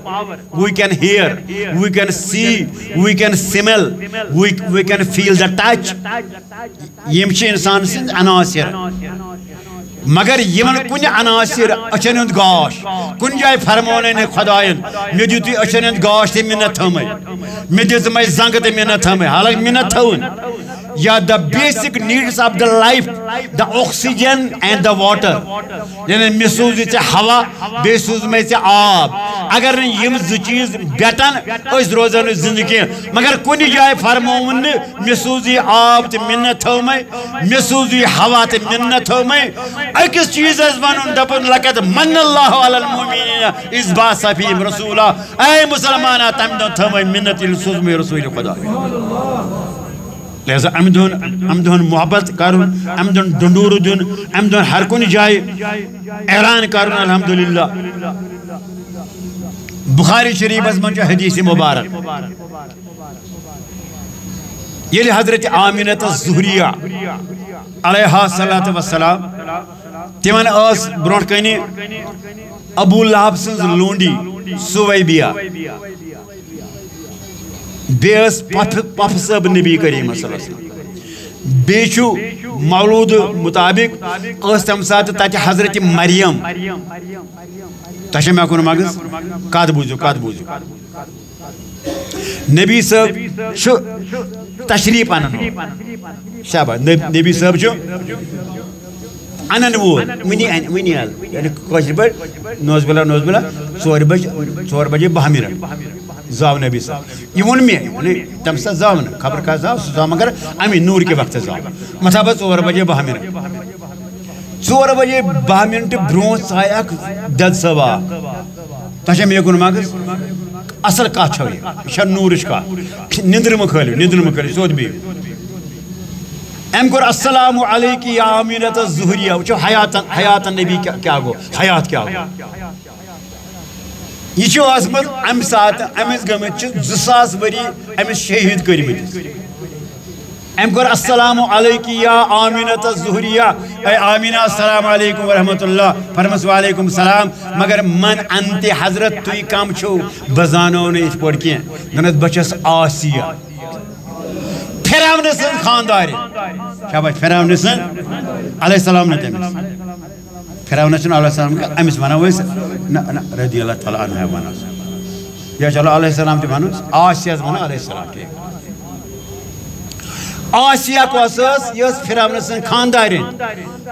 A: we can hear we can see we can smell we can feel the touch M چھ انسان سند عناصر مگر یمن کن عناصر اچھنند گاش کن جائے فرمونین خدایین میں دیتی اچھنند گاش تی منت ہمیں میں دیتی میں زنگ تی منت ہمیں حالک منت ہون یا the basic needs of the life the oxygen and the water یعنی میں سوزی چے ہوا بے سوز میں چے آب اگر یم زو چیز بیٹن اس روزن زندگی مگر کنی جائے فرمون میں سوزی آب تی منت ہمیں میں سوزی ہوا تی منت ہمیں اکس چیز از ونن دپن لقد من اللہ علی المومنین اس بعث فیہم رسولا اے مسلمانہ تم دن تھمیں منت السوز میں رسول خدا لہذا امدون محبت کرن امدون دندور دن امدون ہر کن جائے اعلان کرن الحمدللہ بخاری شریف از منجا حدیث مبارک یہ حضرت آمینت الزہریہ علیہ السلام تیمن اس برونٹ کنی ابو لہب سنز لونڈی سویبیہ بیس پف صاحب نبی کریم صلی اللہ علیہ وسلم بیچو مولود مطابق اس تم ساتھ تاکہ حضرت مریم تاشا میں اکون مغز کاد بوزو نبی صاحب شو تشریف آنن شابہ نبی صاحب شو آنن وول منی آل یعنی کوشر بڑھ نوز بلا 4 بجے بہمیرن زاو نبی صاحب یہ ون میں تم سا زاو نا خبر کا زاو مگر امی نور کے وقت زاو مطابع 4 بجے 4 بجے 12 منٹ برونس آیا دد سوا تجھے میں کن مغز اصل کا چھوئی یہ نورش کا نندر مکھلی سود بھی ام کور السلام علیکی یا آمینت الزہریہ وچو حیات نبی کیا گو حیات کیا گو یہ چھو آسمت ام سات امس گمت 2000 وری امس شہید کرمت ام کور السلام علیکی یا آمینت الزہریہ اے آمینہ السلام علیکم ورحمت اللہ فرمس وعلیکم السلام مگر من انت حضرت توی کم چھو بزانو نے اس پڑھ کیا دنت بچس آسیہ پھراون سن خانداری شاباش پھراون سن علیہ السلام نے تمس پھراون سن علیہ السلام کا امس ونوس رضی اللہ تعالی عنہ ونوس یا چلو علیہ السلام تے ونوس آسیہ ونو علیہ السلام کے آسیہ کو اساس یس پھراون سن خاندارین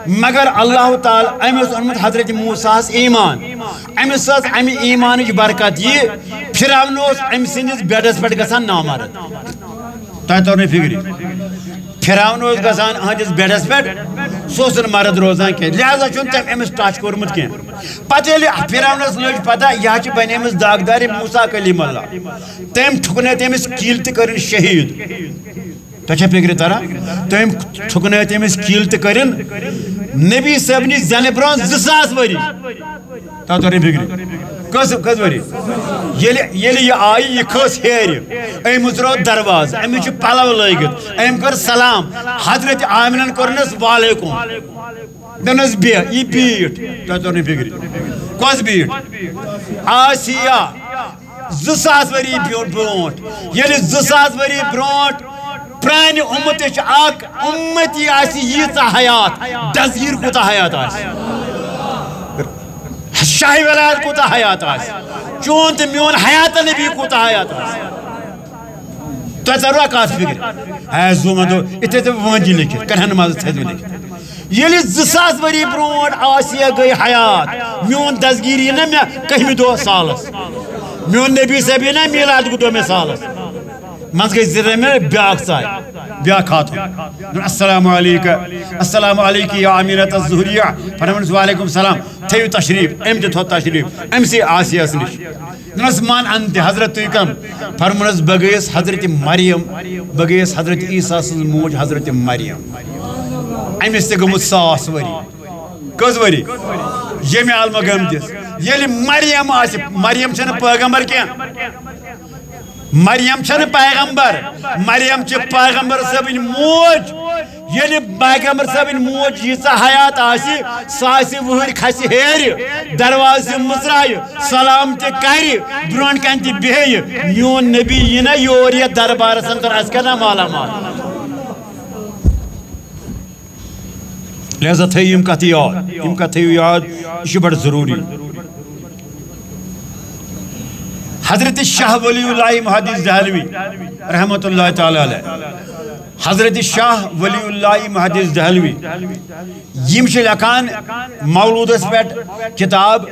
A: مگر اللہ تعالی امس انمت حضرت موسیٰ ایمان امس ام ایمان برکت یہ پھراون ام سندس بیڈس پہ گسان نامرد تہ تور فکری پھراون گسان اہندس بیڈس پہ سوسن مرد روزان کی لہذا چون تم امس ٹچ کورمت کی پتہ پھراونس لج پتہ یہ بنیمس داغدار موسیٰ کلیم اللہ تم ٹھکنے تمس کیل تہ کرن شہید تجھے فکر ترا تم ٹھکنے تمس کیل تہ کرن نبی صاحب نی زن برون 2000 وری تہ تور فکر کس وری یلی یہ آئی یہ کھس ہیر ام اترو دروازہ ام پلو لگت ام کر سلام حضرت آمنن کرنس وعلیکم دنس بی یہ بیٹ تہ تور فکر کس بیٹ آسیہ 2000 وری برونٹ یلی 2000 وری برونٹ پرانی امت اک امتی آسی ییتا حیات دزگیر کوتا حیات آسی شاہی ولایت کوتا حیات آسی چون تے میون حیات نبی کوتا حیات آسی تو ضرورہ کاس فکر ہے زومدو اتنے تے وانجی لکھت کنہن مازد تھیدو لکھت یلی 2000 وری برونٹ آسیہ گئی حیات میون دزگیری نا میں کہمی دو سالس میون نبی سے بھی نا میلاد کو دو میں سالس منز گئی زرہ میں بیاک سائی بیاک خاتون السلام علیکم یا امینت الزہریہ فرمانس وعلیکم السلام تھیو تشریف ام تھو تشریف ام سی آسیہ سنش نس مان انت حضرت توی کم فرمانس بگیس حضرت مریم بگیس حضرت عیسیٰ سن موج حضرت مریم ام اس گمت 100 وری کز وری یمی علم گمتس یلی مریم آسی مریم چھن پیغمبر کیا مریم چھن پیغمبر مریم چھ پیغمبر صاحب موج یلی پیغمبر صاحب موج ییژا حیات آسی ساسی وہر کھسی ہیر دروازہ مزرائی سلام تے کری برون کن تے بیہی میون نبی ینا یور یہ دربار سندر اس کنا مالا مال لہذا تھی یم کتھی یاد یہ بڑا ضروری حضرت شاہ ولی اللہ محدث دہلوی رحمت اللہ تعالی علیہ حضرت شاہ ولی اللہ محدث دہلوی یم چھ لکھان مولودس پیٹ کتاب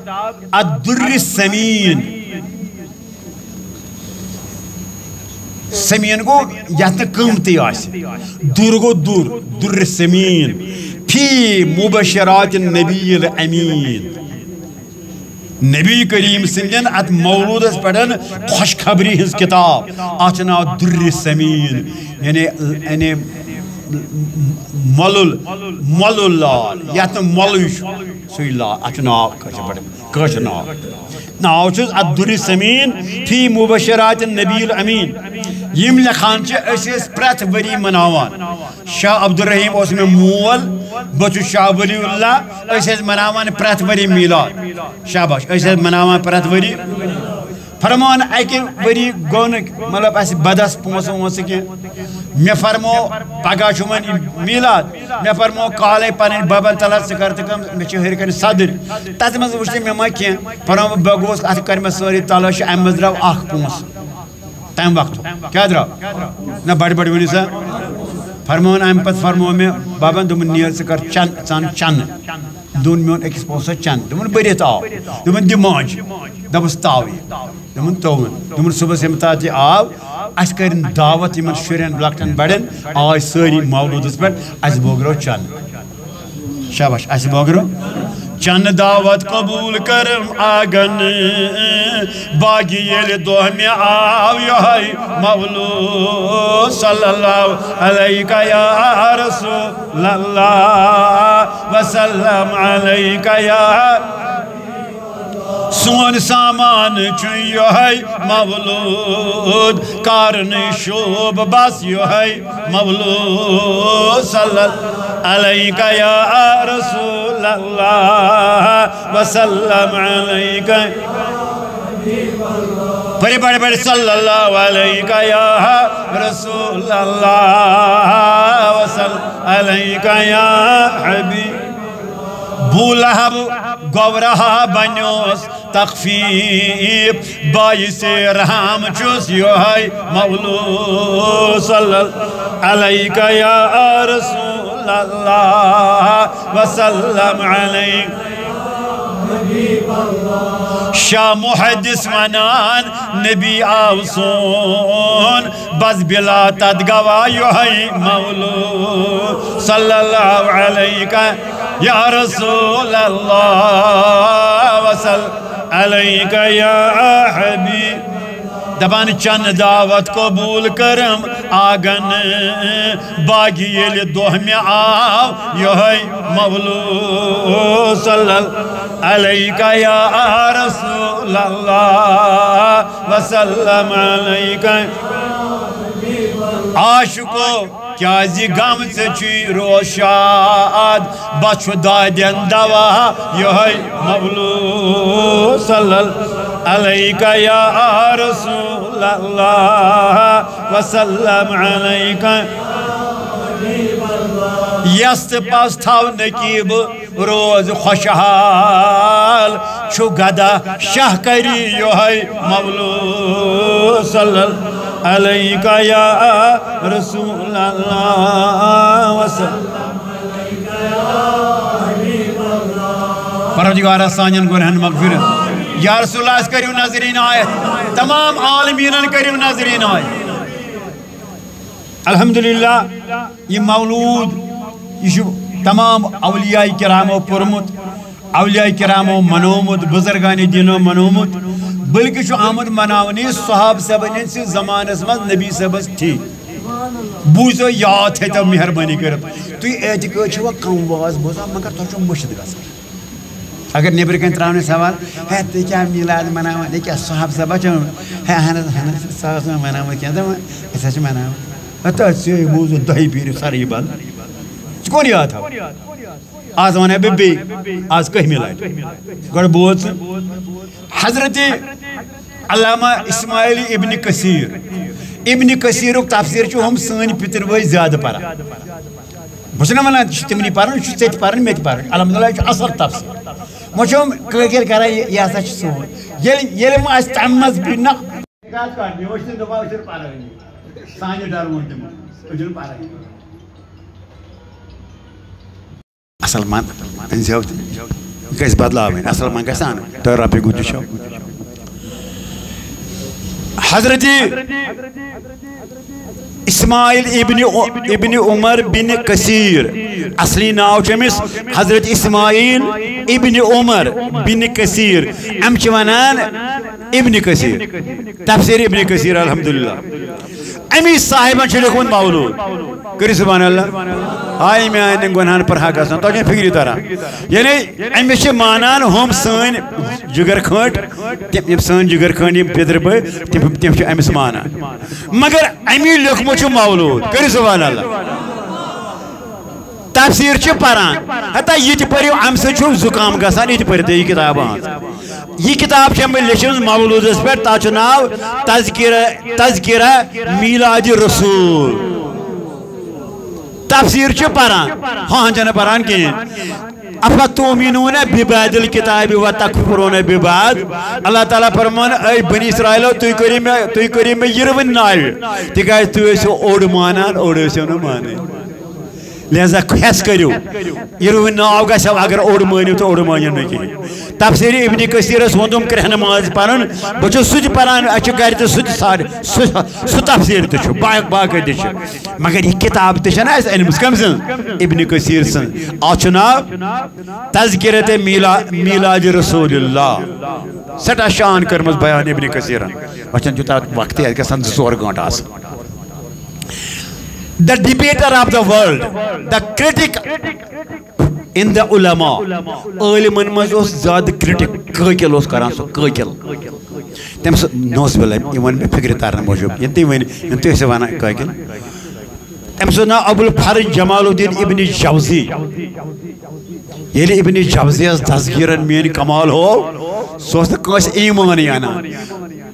A: الدر السمین سمین کو یتن قیمتی آسی دور گو در السمین فی مبشرات النبی الامین نبی کریم سندین ات مولودس پڑھن خوشخبری ہز کتاب آچنا در السمین یعنی ملل لال یتن ملوش سوی لال آچنا کچھ ناو چھس الدر السمین فی مبشرات النبی الامین یم لکھان چھ اس پرت وری مناوان شاہ عبدالرحیم اس میں مول بچو شاہ ولی اللہ اس مناوان پرت وری میلاد شاباش اس مناوان پرت وری فرمان ایک وری گونک مطلب ایسی بدس پونسوں وونس کی میں فرمو پگا چمن میلاد میں فرمو کالے پنن بابل تلر سکرتکم میں چہر کن صدر تت مز وچھ میں ما کی فرمو بگوس ات کر میں سوری تلاش ام درو اخ پونس تم وقت کیا درو نہ بڑ ونی سا فرمون ام پت فرمو میں بابن دم نیر سکر چن دون میون ایکس پونسا چن دمن بریت آو دمن دماج دمس تاوی دمن تومن دمن صبح سمتات آو اس کرن دعوت یمن شرین لکٹن بڑن آئی ساری مولودس پر اس بوگرو چن شاباش اس بوگرو چند دعوت قبول کرم آگن باقی یل دو میں آو یہی مولود صلی اللہ علیہ یا رسول اللہ وسلم علیہ یا سون سامان یہی مولود کارن شوب بس یہی مولود صلی اللہ علیہ یا رسول اللہ وسلم علیہ بڑے بڑے بڑے صلی اللہ علیہ یا رسول اللہ وسلم علیہ یا حبیب بو لہب گورہا بنیوس تخفیف باعث رحم چوس یوہی مولود صلی اللہ علیہ یا رسول اللہ وسلم علیہ شاہ محدث ونان نبی آو سون بس بلا تدگوا یوہی مولود صلی اللہ علیہ یا رسول اللہ وسلم علیہ یا حبیب دبان چند دعوت قبول کرم آگن باقی یل دوہ میں آو یہی مولود صلی اللہ علیہ یا رسول اللہ وسلم علیہ عاشقو کیا زی غم سے چی روشاد بچو دادین دوا یہی مولود صلی اللہ علیہ یا رسول اللہ وسلم علیہ یست پاس تھاو نکیب روز خوشحال چھو گدا شاہ کری یہی مولود صلی اللہ علیہ یا رسول اللہ وسلم پروردگار سانین گناہن مغفرت یا رسول اللہ اس کریو ناظرین آیت تمام عالمین کریو ناظرین آیت الحمدللہ یہ مولود یہ تمام اولیاء کرامو پرمت اولیاء کرامو منومت بزرگانی دینو منومت بلکہ چھو آمد مناونی صحاب صحابین سے زمان اسمت نبی صحابس تھی بوزو یاد ہے تو مہربانی کرب تو یہ اعتقاد چھو کم باز بوزا مگر تو چھو مشد گا سکتا اگر نیبر کن تراؤنے سوال ہے تو کیا میلاد مناون ہے کیا صحاب صحابہ چھو ہے ہنس صحاب مناون کیا تو ایسا چھو مناون اتا سے بوزو دہی پیر ساری بات کون یاد تھا آج وانا بے بے آج کہیں ملائے گوڑ بوز حضرت علامہ اسماعیل ابن کثیر تفسیر چھو ہم سن پتر بھائی زیادہ پارا بچنا ملا تمنی پارن چھو سیت پارن میت پارن الحمدللہ چھو اثر تفسیر مجھو کل کرا یہ ایسا چھو سون یہ لما اس تعمز بنا کات کارنی وشتن دبا وشتر پارا گئی سانجا ڈار مونتی مون اجن پارا گئی اصل مان انزیوتی کس بدلاوین اصل مان کس آنا تو رابی گوچو شو حضرت اسماعیل ابن عمر بن کثیر اصلی ناو چمس حضرت اسماعیل ابن عمر بن کثیر ام چوانان ابن کثیر تفسیر ابن کثیر الحمدللہ امی صاحبان چھلکون مولود کری سبحان اللہ آئی میں آئین گناہن پر حق آسان تو جن فکری طرح یعنی امی چھ مانان ہم سن جگر کھنٹ تم سن جگر کھنٹ پیدر بھائی تم چھ امی سمانان مگر امی لکمو چھ مولود کری سبحان اللہ تفسیر چھ پران حتی یہ تی پریو ام سے چھو زکام گسان یہ تی پریو یہ کتاب آنس یہ کتاب چھ ہمیں لیشن مولود اس پر تا چناو تذکرہ میلاد رسول تفسیر چھ پران ہاں جنہ پران کی افتؤمنون ببعض الکتاب و تکفرون ببعض اللہ تعالیٰ فرمان اے بنی اسرائیلو توی کری میں یرون نائل تکایز تو ایسو اوڑ مانان اوڑ ایسو نہ مانے لہذا خیس کرو یہ روح ناو گژھو اگر اوڑ مانو تو اوڑ مانو نہ کہین تفسیر ابن کثیرس وندم کرہ نماز پرن بہ چھس سہ پران اچھے گھر تو سہ سارے سہ تفسیر تہ باقی تہ مگر یہ کتاب تہ چھنا اس علمس کم سن ابن کثیر سن اتھ ناو تذکرۃ میلاد رسول اللہ سٹھا شان کرمز بیان ابن کثیرن وچن جو وقت ہے گژھان 2 گھنٹہ آسان the debater of the world, the critic in the ulama. Aleman maz os zad critic kakil os karan so kakil. Tem nos bela iman fikri tarna mojub. Yenti se wana kakil. Tem so na Abul Faraj Jamaluddin ibn Jawzi. Yeli ibn Jawzi as tazkiran mein kamal ho. Sosta kas iman yana.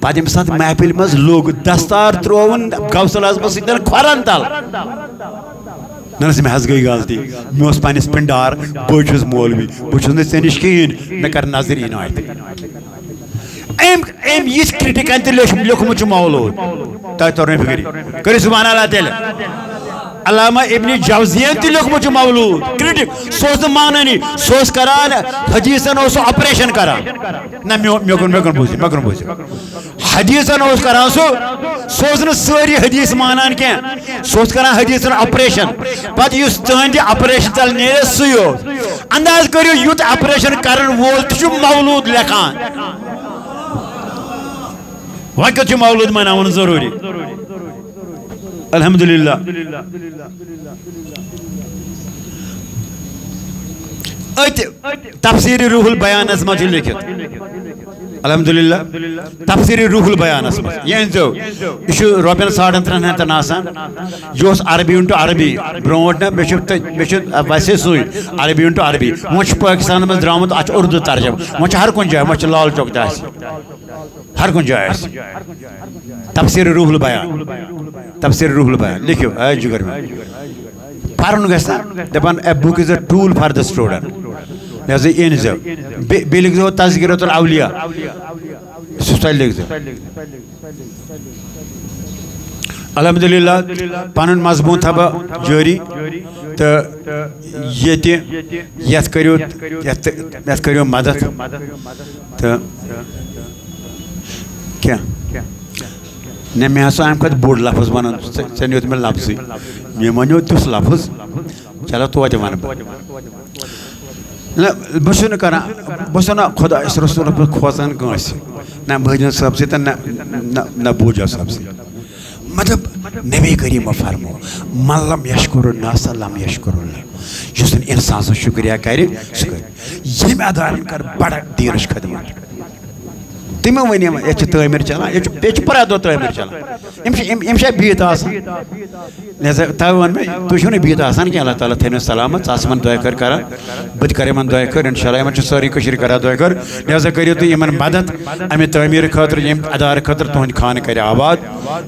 A: پتہ سات محفل مز لوگ دستار ترون غوث العظم سن کھورن تل نس مے حس گئی غلطی مے اس پنس پنڈار بچس مولوی بچس نہ ژنش کہین مے کر نظر عنایت ایم یہ کرٹیکن تہ لیکھمت مولود تہ ترن فکری کر سبحان اللہ تعالی علامہ ابن جوزین تہ لیکھمت مولود کرٹک سوز ماننی سوز کران حدیثن اس آپریشن کران نہ مے کن بوزی حدیثن اس کران سوز نہ ساری حدیث مانان کی سوز کران حدیثن آپریشن پتہ یس تہندِ آپریشن تل نیرے سیو انداز کریو یوت آپریشن کرن وول تہ مولود لیکھان وقت مولود مناون ضروری الحمدللہ تفسیر روح البیان اس مجھ لکھت الحمدللہ تفسیر روح البیان اس مجھ یہ انزو یہ روپین 3.5 ہتن آسان جو عربی انٹو عربی برونٹ نا بیشت ویسے سوئی عربی انٹو عربی مجھ پاکستان میں درامت اچھ اردو ترجم مجھ ہر کن جائے مجھ لال چوک داس ہر کن جائے تفسیر روح البیان تفسیر روح البیان لکھو اے جگر میں پارن گستا دپان a book is a tool for the student لہذا یہ نزو بے لکھ دو تذکرۃ الاولیاء سسٹائل لکھ دو الحمدللہ پانن مضمون تھا با جاری تو یہ یت کریو مدد تو کیا نہ میں ہسا ام کھت بوڑ لفظ ونان ژے نیوت مے لفظی مے ونیو تیس لفظ چلو توتہ ون بہٕ چھُس نہٕ کران بہٕ چھُس نا خدا رسول پہ کھوژان کٲنٛسہِ نہ مہدیٖن صٲب سۭتۍ نہ بوٗجا صٲب سۭتۍ مطلب نبی کریم فرمو من لم یشکر الناس لم یشکر اللہ یُس نہٕ اِنسان سُنٛد شُکریہ کرِ سُہ کرِ ییٚمہِ ادارن کر بڑٕ دیٖنٕچ خدمت تمو ونیم یہ تعمیر چلان یہ پرا دو تعمیر چلان ام شاید بہت آسان لہذا تہ ون میں تھی چھو بہت آسان کہ اللہ تعالیٰ تھین سلامت ثمن دعا کر کران بت کر ان دعا کر انشاءاللہ ان ساری کشیر کرا دعا کر لہذا کریو تھی ان مدد امہ تعمیر خاطر یم ادارہ خاطر تہند خان کر آباد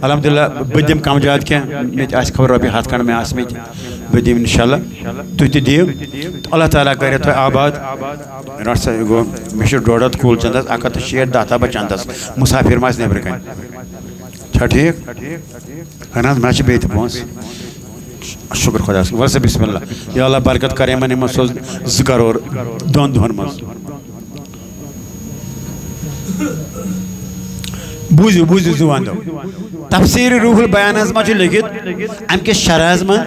A: الحمدللہ بہ دم کم زیادہ کی آس خبر رۄپیہِ 100 کھنڈ میں آسمت بہ دم انشاءاللہ تھی تہ دیو اللہ تعالیٰ کرے تہ آباد رٹ سا گو مے ڈوڑ کول چندس 160 دہ تہ چندس مسافر ماس نیبر کن چھا ٹھیک اہن حظ مے بیت پونس شکر خدا ورسہ بسم اللہ یا اللہ برکت کرے من سوز 2 کرور 2 دہن مز بوزو زوان دو تفسیر روح البیان از مجھ لکھت ام کے شرح من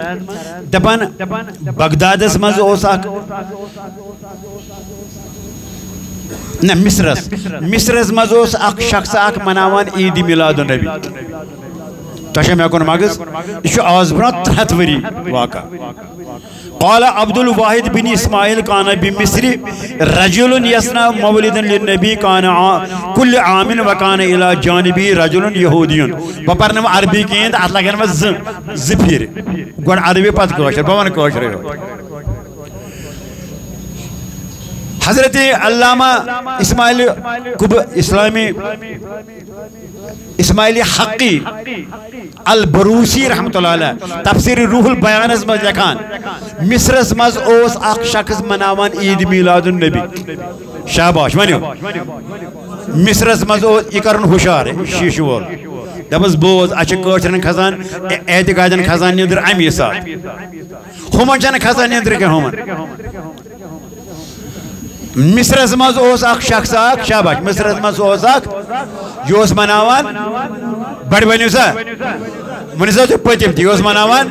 A: دپان بغداد از مز اوساک نہ مصرس مز اوس اخ شخص اخ مناوان عید میلاد النبی تشا میں کون مغز یہ آز برا 3 وری واقع قال عبد الواحد بن اسماعیل کان بمصر رجل یسنا مولد للنبی کان کل عام وکان الى جانبی رجل یہودی بپرنم عربی کیند ات لگن ز پھر گون عربی پت کوشر بون کوشر حضرت علامہ اسماعیلی حقی البروسی رحمت اللہ علیہ تفسیر روح البیان از مز لکھان مصرس مز اوس اخ شخص مناوان عید میلاد النبی شاباش ونیو مصرس مز اوس یہ کرن ہوشار شیش وول دبس بوز اچھے کاشرن کھسان اعتقادن کھسان نیندر امی سات ہومن چھن کھسان نیندر کے ہومن مصرس مز اوس اخ شخص اخ شاباش مصرس مز اوس اخ یہ اوس مناوان بڑ ونیو سا ونیو تو پتم تھی اوس مناوان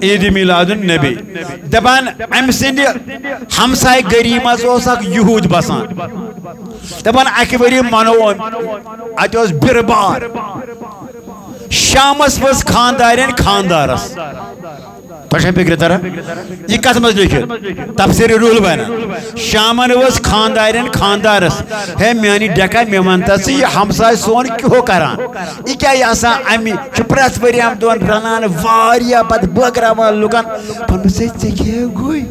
A: عید میلاد النبی دپان ام سند ہمسائے گری مز اوس اخ یہود بسان دپان اکہ وری منو ات اوس بربار شامس وز خاندارین خاندارس پشن فکر ترہ یہ کت مز لکھت تفسیر رول بنا شامن وز خاندارین خاندارس ہے میانی ڈکا میں منتا سی یہ ہمسائے سون کیوں کران یہ کیا یہ آسا امی چپرس وری ہم دون رنان واریا پت بگراوان لکان پن سے چکے گوئی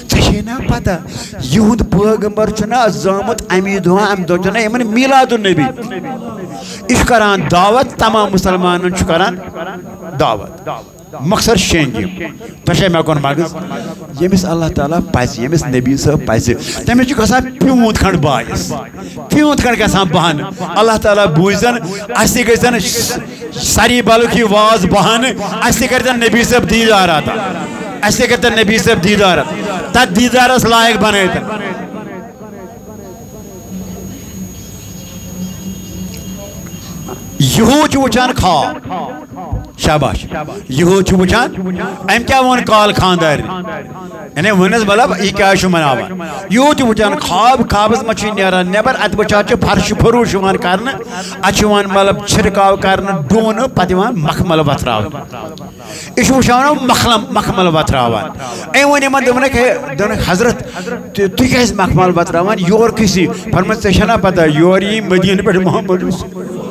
A: چشینا پتا یہود پیغمبر چھنا زامت امی دعا ام دو چھنا یمن میلاد النبی اس کران دعوت تمام مسلمانوں چھکران دعوت مقصد شینگی تشے میں کون مغز یمس اللہ تعالیٰ پائز یمس نبی صاحب پائز تمہیں جو کسا پیونت کھنڈ باعث پیونت کھنڈ کسا بہن اللہ تعالیٰ بوزن اسی گئزن ساری بالو کی واز بہن اسی کرتن نبی صاحب دیدار آتا اسی کرتن نبی صاحب دیدار تا دیدار اس لائق بنے تھا یہو چوچان خواب شاباش یہو چوچان ایم کیا وون کال خاندار یعنی ونس مطلب یہ کیا شو مناوان یہو چوچان خواب خوابس مچھی نیرا نیبر ات بچاچ فرش فروش وان کرنا اچھوان مطلب چھڑکاو کرنا ڈون پتیوان مخمل وطراو اس وشانو مخمل وطراوان ایم ونی من دونک حضرت تو کیس مخمل وطراوان یور کسی فرمت سے شنا پتا یور یہ مدینہ پر محمد رسول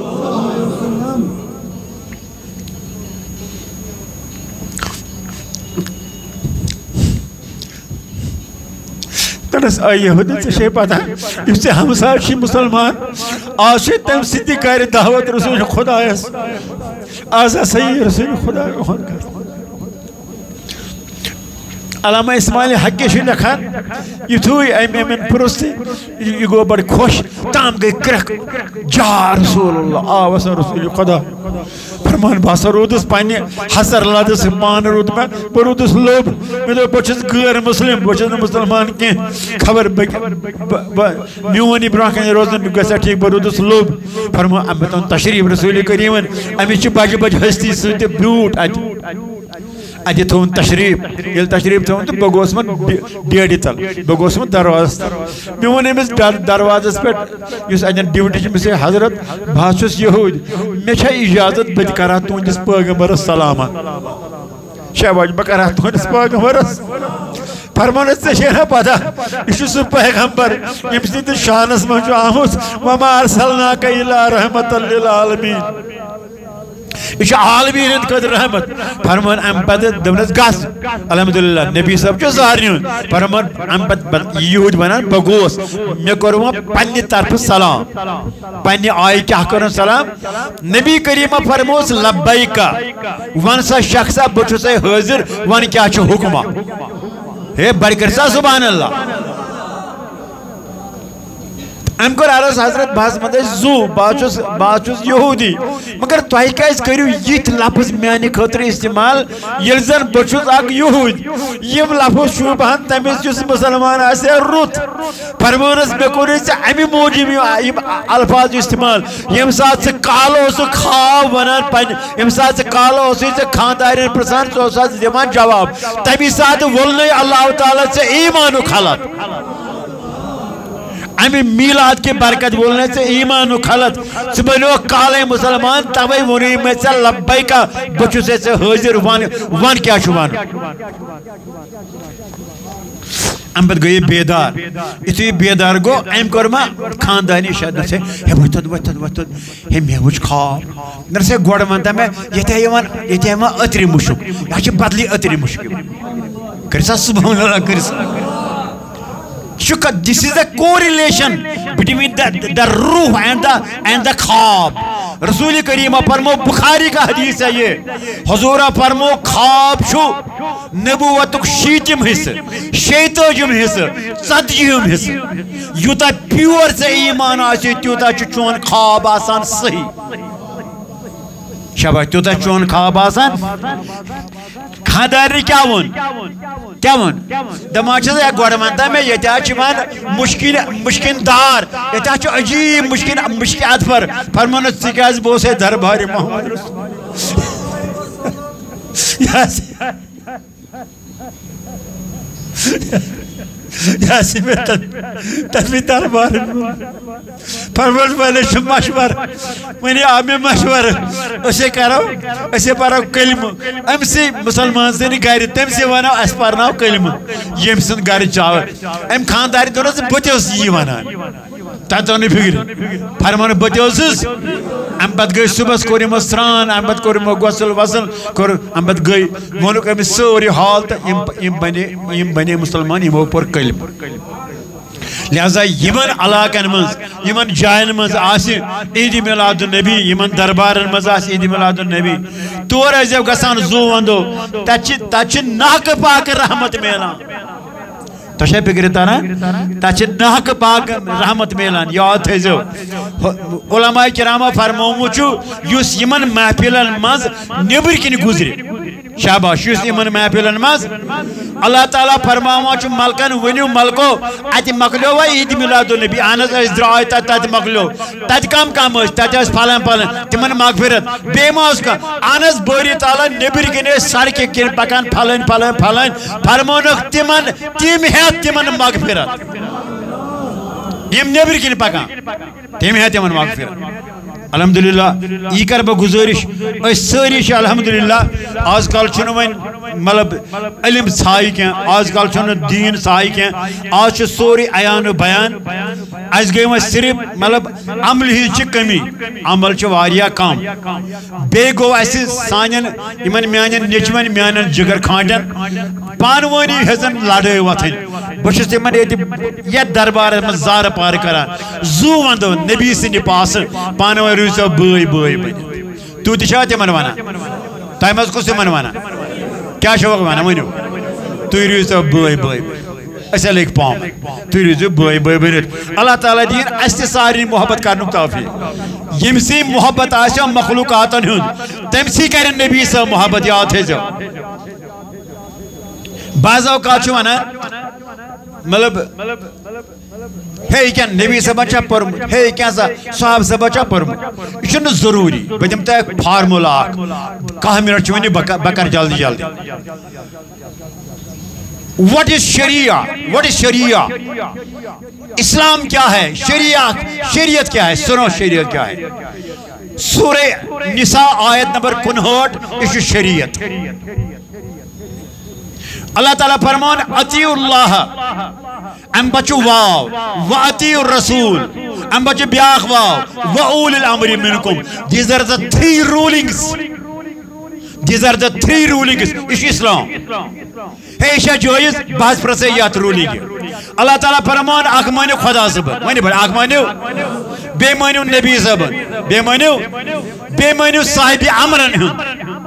A: تنس آئی یہودی سے شے پتا اس سے ہمساشی مسلمان آشی تم سیدھی کار دعوت رسول خدا ہے آزا صحیح رسول خدا ہے علامہ اسماعیل حقی شی لکھان یہ تھوئی ایمین پرستی یہ گو بڑی خوش تام گئی کرک جا رسول اللہ آوسا رسول خدا فرمان باسا رودس پانی حسر لادس مان رود میں برودس لوب میں تو بچس غیر مسلم بچس مسلمان کی خبر میونی براکن روزن گسا ٹھیک برودس لوب فرمان امتون تشریف رسول کریمن امی چی باج باج ہستی سوتی بیوٹ اجی تھون تشریف یل تشریف تھون تو بگوس من ڈیڑی تل بگوس من دروازہ تل میون امس دروازہ پہ اس اجن ڈیوٹی چھ مس حضرت بہت چھس یہود مے چھ اجازت بت کرا تہندس پیغمبرس سلاما شاباش بہ کرا تہندس پیغمبرس فرمان سے شیرہ پتا یہ سہ پیغمبر یم سند شانس من آمت وما ارسلناک الا رحمۃ للعالمین یہ عالمین ہند قدر رحمت فرمان ام پتہ دمنس گس الحمدللہ نبی صاحب چھ زارنیون فرمان ام پتہ یہود بنان بگوس مے کرو پنہ طرف سلام پنہ آئی کیا کرن سلام نبی کریم فرموس لبیک ون سا شخصا بچ حاضر ون کیا چھ حکمہ ہے بڑھ کر سا سبحان اللہ ام کر عرض حضرت بحث مدد زو باچوس یہودی مگر توائی کیس کریو یت لفظ میانی خطر استعمال یلزن بچوس اک یہود یم لفظ شوبہن تمیز جس مسلمان آسے روت فرمانس بکوری سے امی موجی یم الفاظ استعمال یم ساتھ سے کالو سے خواب ونان پن یم ساتھ سے کالو سے خاندارین پرسان سو ساتھ دیمان جواب تبی ساتھ ولنی اللہ تعالیٰ سے ایمانو خلط امی میلاد کی برکت بولنے سے ایمان و خلط سبنو کالے مسلمان تبای ونی میں سے لبائی کا بچو سے حاضر وان کیا شوان ام پت گئی بیدار اسی بیدار گو ایم کرما خاندانی شاید نرسے ہے وطد ہے میوچ خواب نرسے گوڑ مانتا میں یہ تیما اتری مشک یا چھ بدلی اتری مشک کرسا سبحان اللہ کرسا this is the correlation between the ruh and the خواب رسول کریم فرمو بخاری کا حدیث ہے یہ حضورہ فرمو خواب شو نبوتک شیتم حصہ شیطاجم حصہ صدجیم حصہ یوتا پیور سے ایمان آسی تیوتا چون خواب آسان صحیح شاباش تیوتا چون خواب آسان خاندار کیا ون دمان چھس یا گوڑ مانتا میں یہ تیاچ مان مشکن دار یہ تیاچ عجیب مشکیات پر فرمانت سکاز بوسے دربار محمد رسول یاسی میں تنوی دربار فرمانت میں نے مشور میں نے آمی مشور اسے کرو اسے پڑھو کلمہ ام سی مسلمان سے نہیں گھر تم سے وانا اس پڑھناو کلمہ یم سن گھر چاو ام خانداری دونوں سے بچے اس یہ وانا تاتو نہیں فکر فرمان بچے اس ام بد گئی صبح کوریم سران ام بد کوریم غسل وصل ام بد گئی مونک ام سوری حال تا یم بنے مسلمان یم اوپر کلمہ لہذا یمن علاقن مز یمن جائن مز آسی عید میلاد النبی یمن دربارن مز آسی عید میلاد النبی تور ازیو گسان زو وندو تچ ناک پاک رحمت میلان تو شاید فکر تارا تچ ناک پاک رحمت میلان یاد تھیزو علماء کرامہ فرمومو چو یوس یمن محفلن مز نبر کنی گزری شاباش یوس یمن محفلن مز اللہ تعالیٰ فرماوا چو ملکن ونیو ملکو ات مکلو و عید میلاد النبی آنس اس درائی تت مکلو تت کم اس تت اس پھلن تمن مغفرت بیما اس کا آنس بوری تعالیٰ نبر کنے سڑکے کن پکان پھلن فرمونک تم ہے تمن مغفرت یم نبر کن پکان تم ہے تمن مغفرت الحمدللہ یہ کر با گزارش اس ساری الحمدللہ آج کل چھنو ون مطلب علم سائی کیا آج کل چھنو دین سائی کیا آج چھ سوری عیان و بیان آج گئی میں صرف مطلب عمل ہی چھ کمی عمل چھ واریا کام بے گو ایسی سانین ایمن میانین نیچمن میانین جگر کھانٹن پانوانی حضن لڑے واتھن بچھس ایمن یہ دربار میں زار پار کرا زو وندو نبی سے نپاس پانوانی روزو بھائی بنی تو تشاہ تی منوانا تائمز کو سے منوانا کیا شوق مانا منو تو روزو بھائی ایسا لیک پام تو روزو بھائی بنیت اللہ تعالیٰ دین ایسے ساری محبت کرنک توفیق یمسی محبت آسیا مخلوقاتن ہن تمسی کرن نبی سے محبت یاد ہے جو بعض اوقات چھو انا مطلب ہے کیا نبی سے بچا پرم ہے کیا صحاب سے بچا پرم یہ ضروری بجم تا ایک فارمولا کہا منٹ چونی بکر جلدی what is شریعہ اسلام کیا ہے شریعت کیا ہے سنو شریعت کیا ہے سورہ نساء آیت نمبر 59 یہ شریعت اللہ تعالیٰ فرمان اطیعوا اللہ ام بچو واو واطیعوا الرسول ام بچو بیاخ واو واول الامر منکم these are the three rulings اس اسلام ہے اشیاء جوئیز بعض پرسیات رولنگ اللہ تعالیٰ فرمان اک مانیو خدا زبان مانی بڑا اک مانیو بے مانیو نبی زبان بے مانیو صاحب عمرن ہن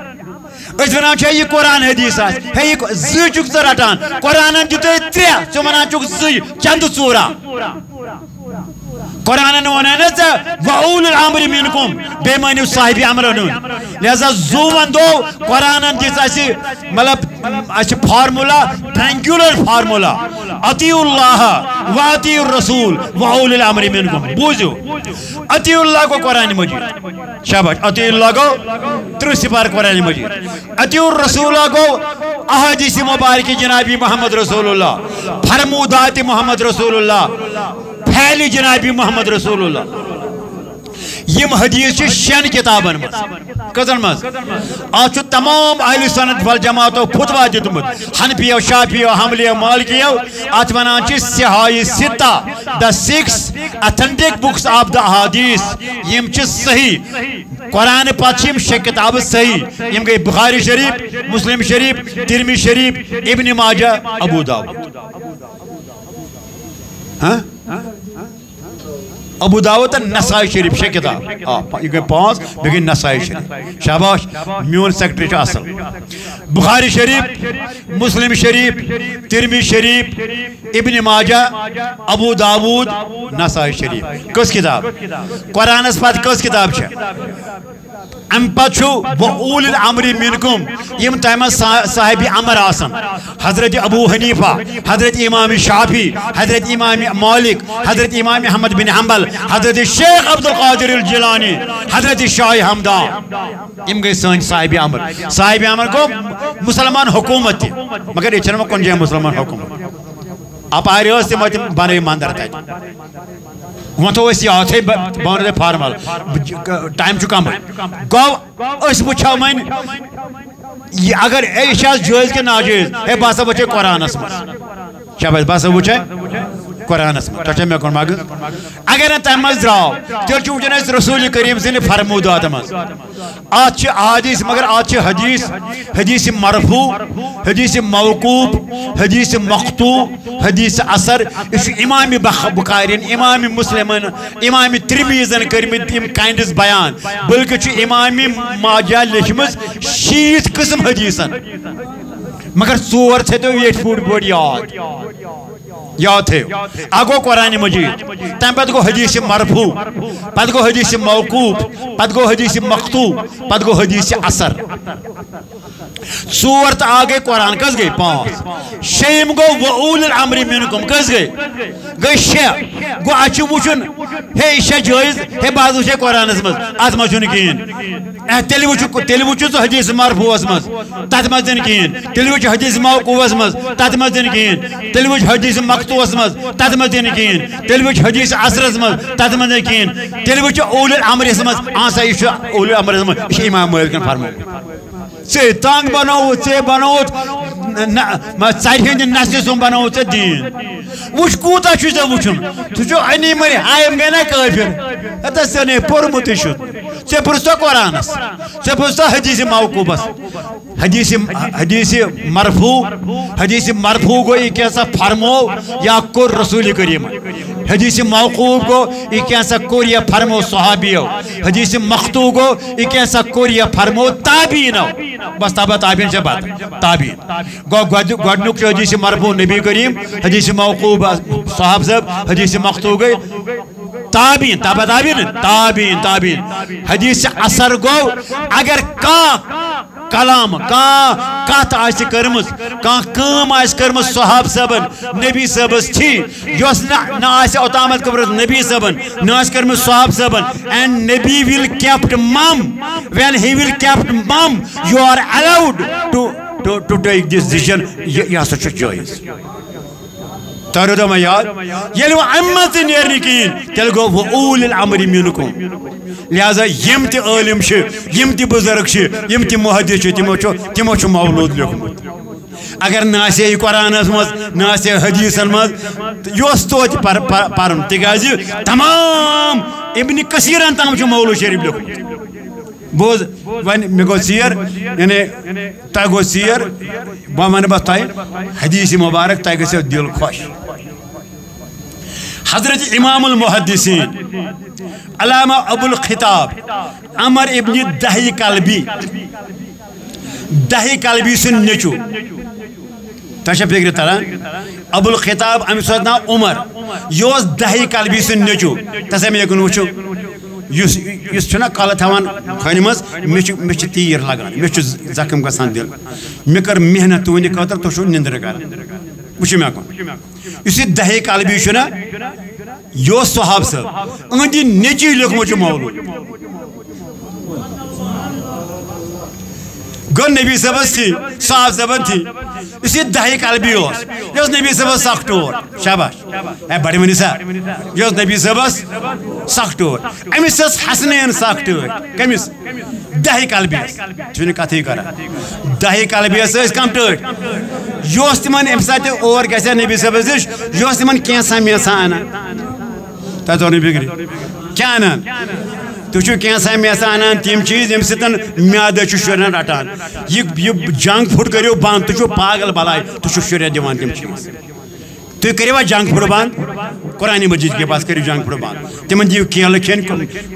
A: اس ونان چھے یہ قرآن حدیث آس ہے یہ زی چک زراتان قرآنن دیتے ترے چو منان چک زی چند سورہ قرآنن ونانا سے وَأُولِ الْعَمْرِ مِنْكُمْ بے معنی صاحبی عمرنون لہذا زوان دو قرآنن دیس ایسی مطلب ایسی فارمولا ٹرینکولر فارمولا اطیعوا اللہ واطیعوا الرسول وَأُولِ الْعَمْرِ مِنْكُمْ بوزو اطیعوا اللہ کو قرآن مجید شاباش اطیعوا اللہ کو 3 سپار قرآن مجید اطیعوا الرسول کو احادیث مبارکی جنابی محمد رسول اللہ فرمودات محمد رسول اللہ پھیلی جنابی محمد رسول اللہ یم حدیث چھ 6 کتابن مز کتن مز آج تمام اہل سنت والجماعتو فتوا دیتمت حنفیو شافیو حملیو مالکیو آج ونان چھ سہائی ستہ the 6 authentic books of the hadith M چھ صحیح قرآن پاک یم 6 کتاب صحیح یم گئی بخاری شریف مسلم شریف ترمذی شریف ابن ماجہ ابو داؤد ہاں ابو داؤد نسائی شریف 6 کتاب یہ گئی 5 بگئی نسائی شریف شاباش میون سیکٹری چا اصل بخاری شریف مسلم شریف ترمذی شریف ابن ماجہ ابو داؤد نسائی شریف کس کتاب قرآن اس پاس کس کتاب چھے ام پچھو وَأُولِ الْأَمْرِ مِنْكُمْ یم تیمہ صاحب امر آسن حضرت ابو حنیفہ حضرت امام شافعی حضرت امام مالک حضرت امام احمد بن حنبل حضرت شیخ عبدالقادر الجیلانی حضرت شاہ ہمدان یم گئی سن صاحب امر کو مسلمان حکومت تھی مگر یہ چھنہ کن جائے مسلمان حکومت آپ آئی رہے تھی بنے ماندر تھا وہ تو اس یاد ہے بہن دے فارمل ٹائم چکا میں گو اس بچھا میں اگر اے شاز جوز کے ناجیز اے باسا بچے قرآن اسمس شاباز باسا بچے قرآن اسمس تو میں کون ماغذ اگر ان تحمل دراؤ تیل چوچن اس رسول کریم سے فرمودات مز آج چھ حدیث مگر آج چھ حدیث مرفوع حدیث موقوف حدیث مقطوع حدیث اثر اس امام بخارین امام مسلمن امام ترمیزن کرمت ام کائنڈز بیان بلکہ چھ امام ماجہ لکھمز 60 قسم حدیثن مگر ژور تھے تو یہ فوڈ بوڈ یاد تھے آگو قرآن مجید تم پت گو حدیث مرفوع پت گو حدیث موقوف پت گو حدیث مقطوع پت گو حدیث اثر ژور تو آگے قرآن کس گئی 5 شیم گو وَأُولِ الْأَمْرِ مِنْكُمْ کس گئی 6 گو اچھو وچن ہے شہ جائز ہے بعض وچھے قرآن اسمز آتما چون کین تیلی وچو تو حدیث مرفوع اسمز تات مزدن کین تیلی وچو حدیث موقوف اسمز تات مزدن کین تیلی وچو حدیث مقطوع اسمز تات مزدن کین تیلی وچو حدیث اثر اسمز تات مزدن کین تیلی وچو اول الامر اسمز آنسا یہ اول الامر اسمز یہ امام مالک فرمو سے تانگ بناوت سے بناوت چاہیے نسل سن بناوت سے دین وچ کوتا چھ وچن تو جو انی مری آیم گنا کافر اتا سنے پرمت شد سے پرستا قرآنس سے پرستا حدیث موقوفس حدیث مرفوع گو یہ کیسا فرمو یا کر رسول کریم حدیث موقوف گو یہ کیسا کر یا فرمو صحابیو حدیث مقطوع گو یہ کیسا کر یا فرمو تابعینو بس تابعین سے بات تابعین گو گوڑنک حدیث مرفوع نبی کریم حدیث موقوف صحاب صاحب حدیث مقطوع گئی تابعین تابعین حدیث اثر گو اگر کلام کت آس کرمز کام آس کرمز صحاب صاحبن نبی صاحبس تھی یس نہ آس اوتامت قبرت نبی صاحبن نہ آس کرمز صحاب صاحبن اینڈ نبی will kept mum when he will kept mum you are allowed to take this decision یہ ہسا چھ جائز تارو دا میں یاد یلی وہ امت نیرنی کین تیل گو وَأُولِ الْأَمْرِ مِنْكُمْ لہذا یم تی عالم چھ یم تی بزرگ چھ یم تی محدث چھ تمو چھ مولود لیکھمت اگر ناسے قرآن مز ناسے حدیث مز یوس توت پرن تکیازِ تمام ابن کثیرن تام چھ مولود شریف لیکھمت بوز ون مے گو سیر یعنی تہ گو سیر بہ ون بہ تہ حدیث مبارک تہ گژھو دل خوش حضرت امام المحدثین علامہ ابو الخطاب عمر ابن دہی کلبی سن نیچو تشا فکر تران ابو الخطاب ام سوت نا عمر یوس دہی کلبی سن نیچو تسے میں کن وچو یس چھنا کالہ تھوان خانہ مز مے چھ تیر لگان مے چھ زخم گژھان دل مے کر محنت تہندِ خاطر تو چھو نندر کران وچھ مے کن اس دہی کلبی چھنا یوس صحاب صاحب اندی نیچی لیکھمت چھ مولود گو نبی صاحبس تھی صحاب صاحبن تھی اسی دہی کلبی اس یوس نبی صاحبس سخت ٹور شاباش اے بڑی منی صاحب یوس نبی صاحبس سخت ٹور امس حسنین سخت ٹور کمس دہی کلبی چھن کتھی کرا دہی کلبی اس کم ٹٹ یوس تمن ام سات اور گژھا نبی صاحبس نش یوس تمن کینسا میسا انا تہ نہیں بگری کیا انان تو کینسا میسا انان تم چیز یم سن میادہ شرین رٹان یہ جنک فوڈ کرو بند تو پاگل بلائے تو شرین دان تم چیز تھی کروا جنک فوڈ بند قرآن مجید کے پاس کرو جنک فوڈ بند تمن دیو کیل کھین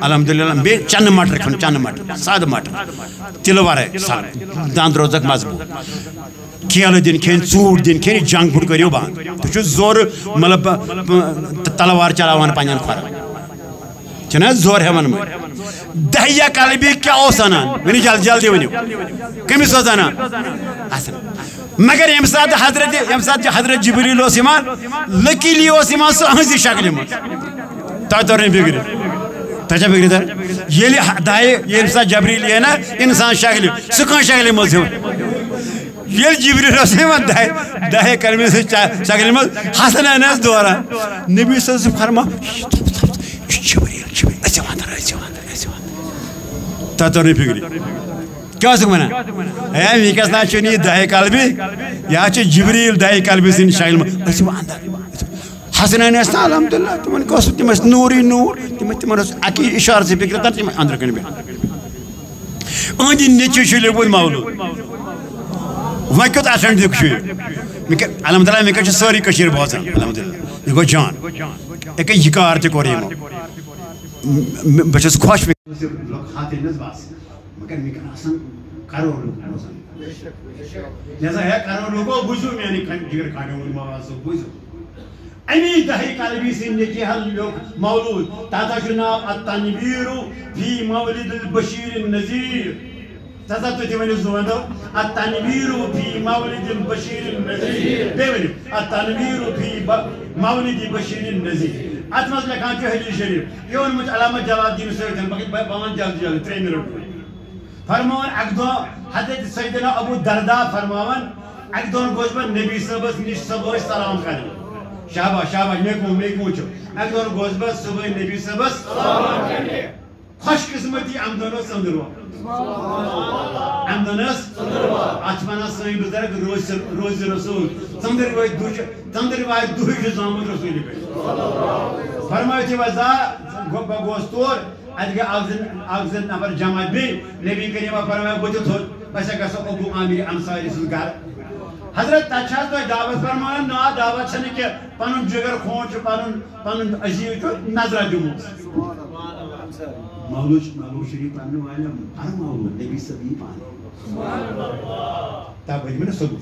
A: الحمدللہ بی چند مٹر کھن چند مٹر سادہ مٹر تلو ورائے دند روزک مضبوط کیل دن کھین ژوٗٹ دن کھین جنک فوڈ کرو بند تو زور مطلب تلوار چلاوان پنن کھۄرن چھنا زور ہے ون دہیہ قلبی کیا اوسانان ونی جلدی جلدی ونیو کمس اوسانان مگر یم سات حضرت جبریل اوس ایمان لکیلی اوس ایمان سو ہنسی شکل من تا تورن بگری تجا بگری در یلی دای یم سات جبریل یہ نا انسان شکل سو کان شکل من یل جبریل اوس ایمان دای کلمہ سے شکل من حسن انس دورا نبی صلی اللہ علیہ وسلم فرما جبریل ایسے تا تورن بگری کیا سکمنا ہے میکس نا چنی دہی قلبی یا چھ جبریل دہی قلبی سن شکل من اسو اندر حسنین اس الحمدللہ تمن کو تم نوری نور تم اکی اشارہ سے فکر تر تم اندر کن بہ اندی نیچو چھ لبود مولود وہ کت اسنڈ دک چھ الحمدللہ میکس ساری کشیر بوزان الحمدللہ یہ گو جان ایک یکار تہ کور یمو بچس خوش ہاتھ نس باس مگر میں آسان کروڑ لوگ بوزان لہذا ہے کروڑ لوگوں بوزو میں نہیں جگر کھانے ہوئی موازو بوزو امی دہی قلبی سے نکی حل لوگ مولود تاتا جناب التنویر فی مولد البشیر النذیر تاتا تو تیمانی زواندو التنویر فی مولد البشیر النذیر بیونی التنویر فی مولد البشیر النذیر اتمز لکھان چو حدیث شریف یہ ان مجھ علامت جواد دین سویتن باقی بامان جلدی جلدی 3 منٹ فرمان اکدو حضرت سیدنا ابو دردہ فرمان اکدو گوشبہ نبی صبح نش صبح سلام کریں شاباش شاباش میکمو چھو اکدو گوشبہ صبح نبی صبح سلام کریں خوش قسمتی امدنو سندروا امدنس اچمانا سوئی بزرگ روز رسول سندر وائی دوش زامن رسول پر فرمائی تھی وزا گوستور ادھگا اگزن نفر جمع بھی نبی کریمہ فرمایا بوجھت ہو بسا کسا ابو عامر انصاری سن گھر حضرت تچھاز تو دعوت فرمایا نا دعوت چھنے کہ پنن جگر خون چھو پنن عزیز چھو نظرہ دمو مولود شریف پاننے والا ہر مولود نبی سبھی پانے تاب بھائی میں نے سب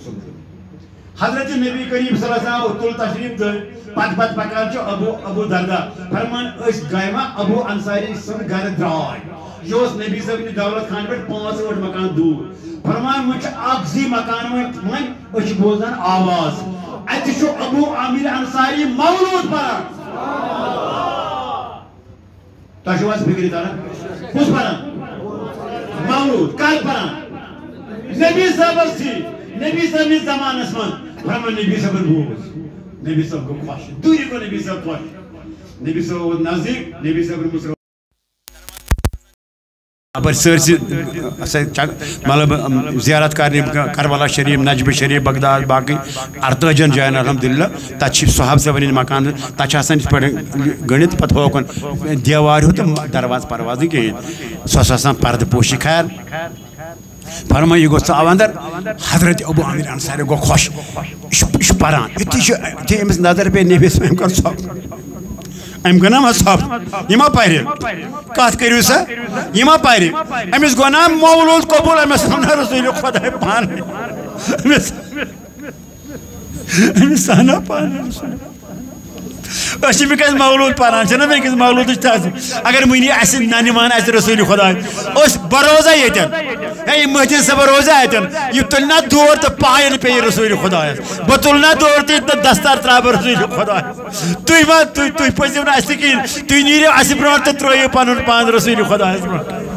A: حضرت نبی کریم صلی اللہ علیہ وسلم اتول تشریف دے پت پکار چو ابو دردہ فرمان اس گائمہ ابو انصاری سن گھر درائی یہ اس نبی صلی اللہ دولت خان پر 5 مکان دور فرمان مجھ اگزی مکان میں اچھ بوزن آواز ایتی شو ابو عامر انصاری مولود پر تاشواز فکری دارا کس پر مولود کال پر نبی صاحب سی نبی صاحب زمان اسمان فرمان نبی صاحب بوز نبی صاحب کو خوش دوری کو نبی صاحب خوش نبی صاحب نزدیک نبی صاحب مسلم اب سرسی مطلب زیارت کرنے کربلا شریف نجب شریف بغداد باقی 48 جائن الحمدللہ تچ صحاب سے ونین مکان تچ آسان اس پر گنت پتہ ہوکن دیوار ہو تو دروازہ پرواز نہیں کہیں سوس آسان پرد پوشی خیر فرمائی یہ گوست آواندر حضرت ابو عامر انصاری گو خوش اش پران اتنی امس نظر پہ نبیس میں کر صاحب ام گو نام صاحب یما پایری کات کریو سا یما پایری امس گو نام مولود قبول امس سامنے رسول خدا پان امس سانا پان رسول اچھی بھی کس مولود پانان چھنا میں کس مولود اچھتا اگر مینی ایسی نانیمان ایسی رسول خدا اس بروزہ یتن ہے مہدین سے بروزہ یتن یہ تلنا دور تا پائن پہ یہ رسول خدا ہے بطلنا دور تا اتنا دستار تراب رسول خدا ہے توی ما توی پوزیونا ایسی کین توی نیری ایسی بران تا تروئی پانون پان رسول خدا ہے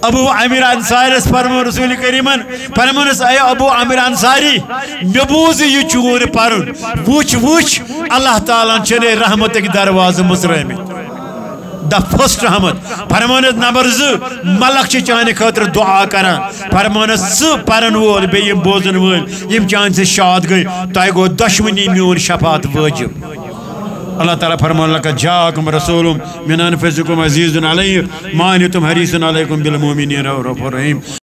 A: ابو عامر انصاری فرمو رسول کریمن فرمونس اے ابو عامر انصاری نبوز یہ چور پرن وچ اللہ تعالیٰ چنے رحمت کی دروازہ مسرمی دا فرسٹ رحمت فرمونس نمبر 2 ملک چھ چانے خاطر دعا کران فرمونس پرن وول بیم بوزن وول یم چان سے شاد گئی تائی گو دشمنی میون شفاعت واجب اللہ تعالیٰ فرمان لکا جاکم رسولم من انفسکم عزیز علیہ مانیتم حریص علیکم بالمومنین رؤوف رحیم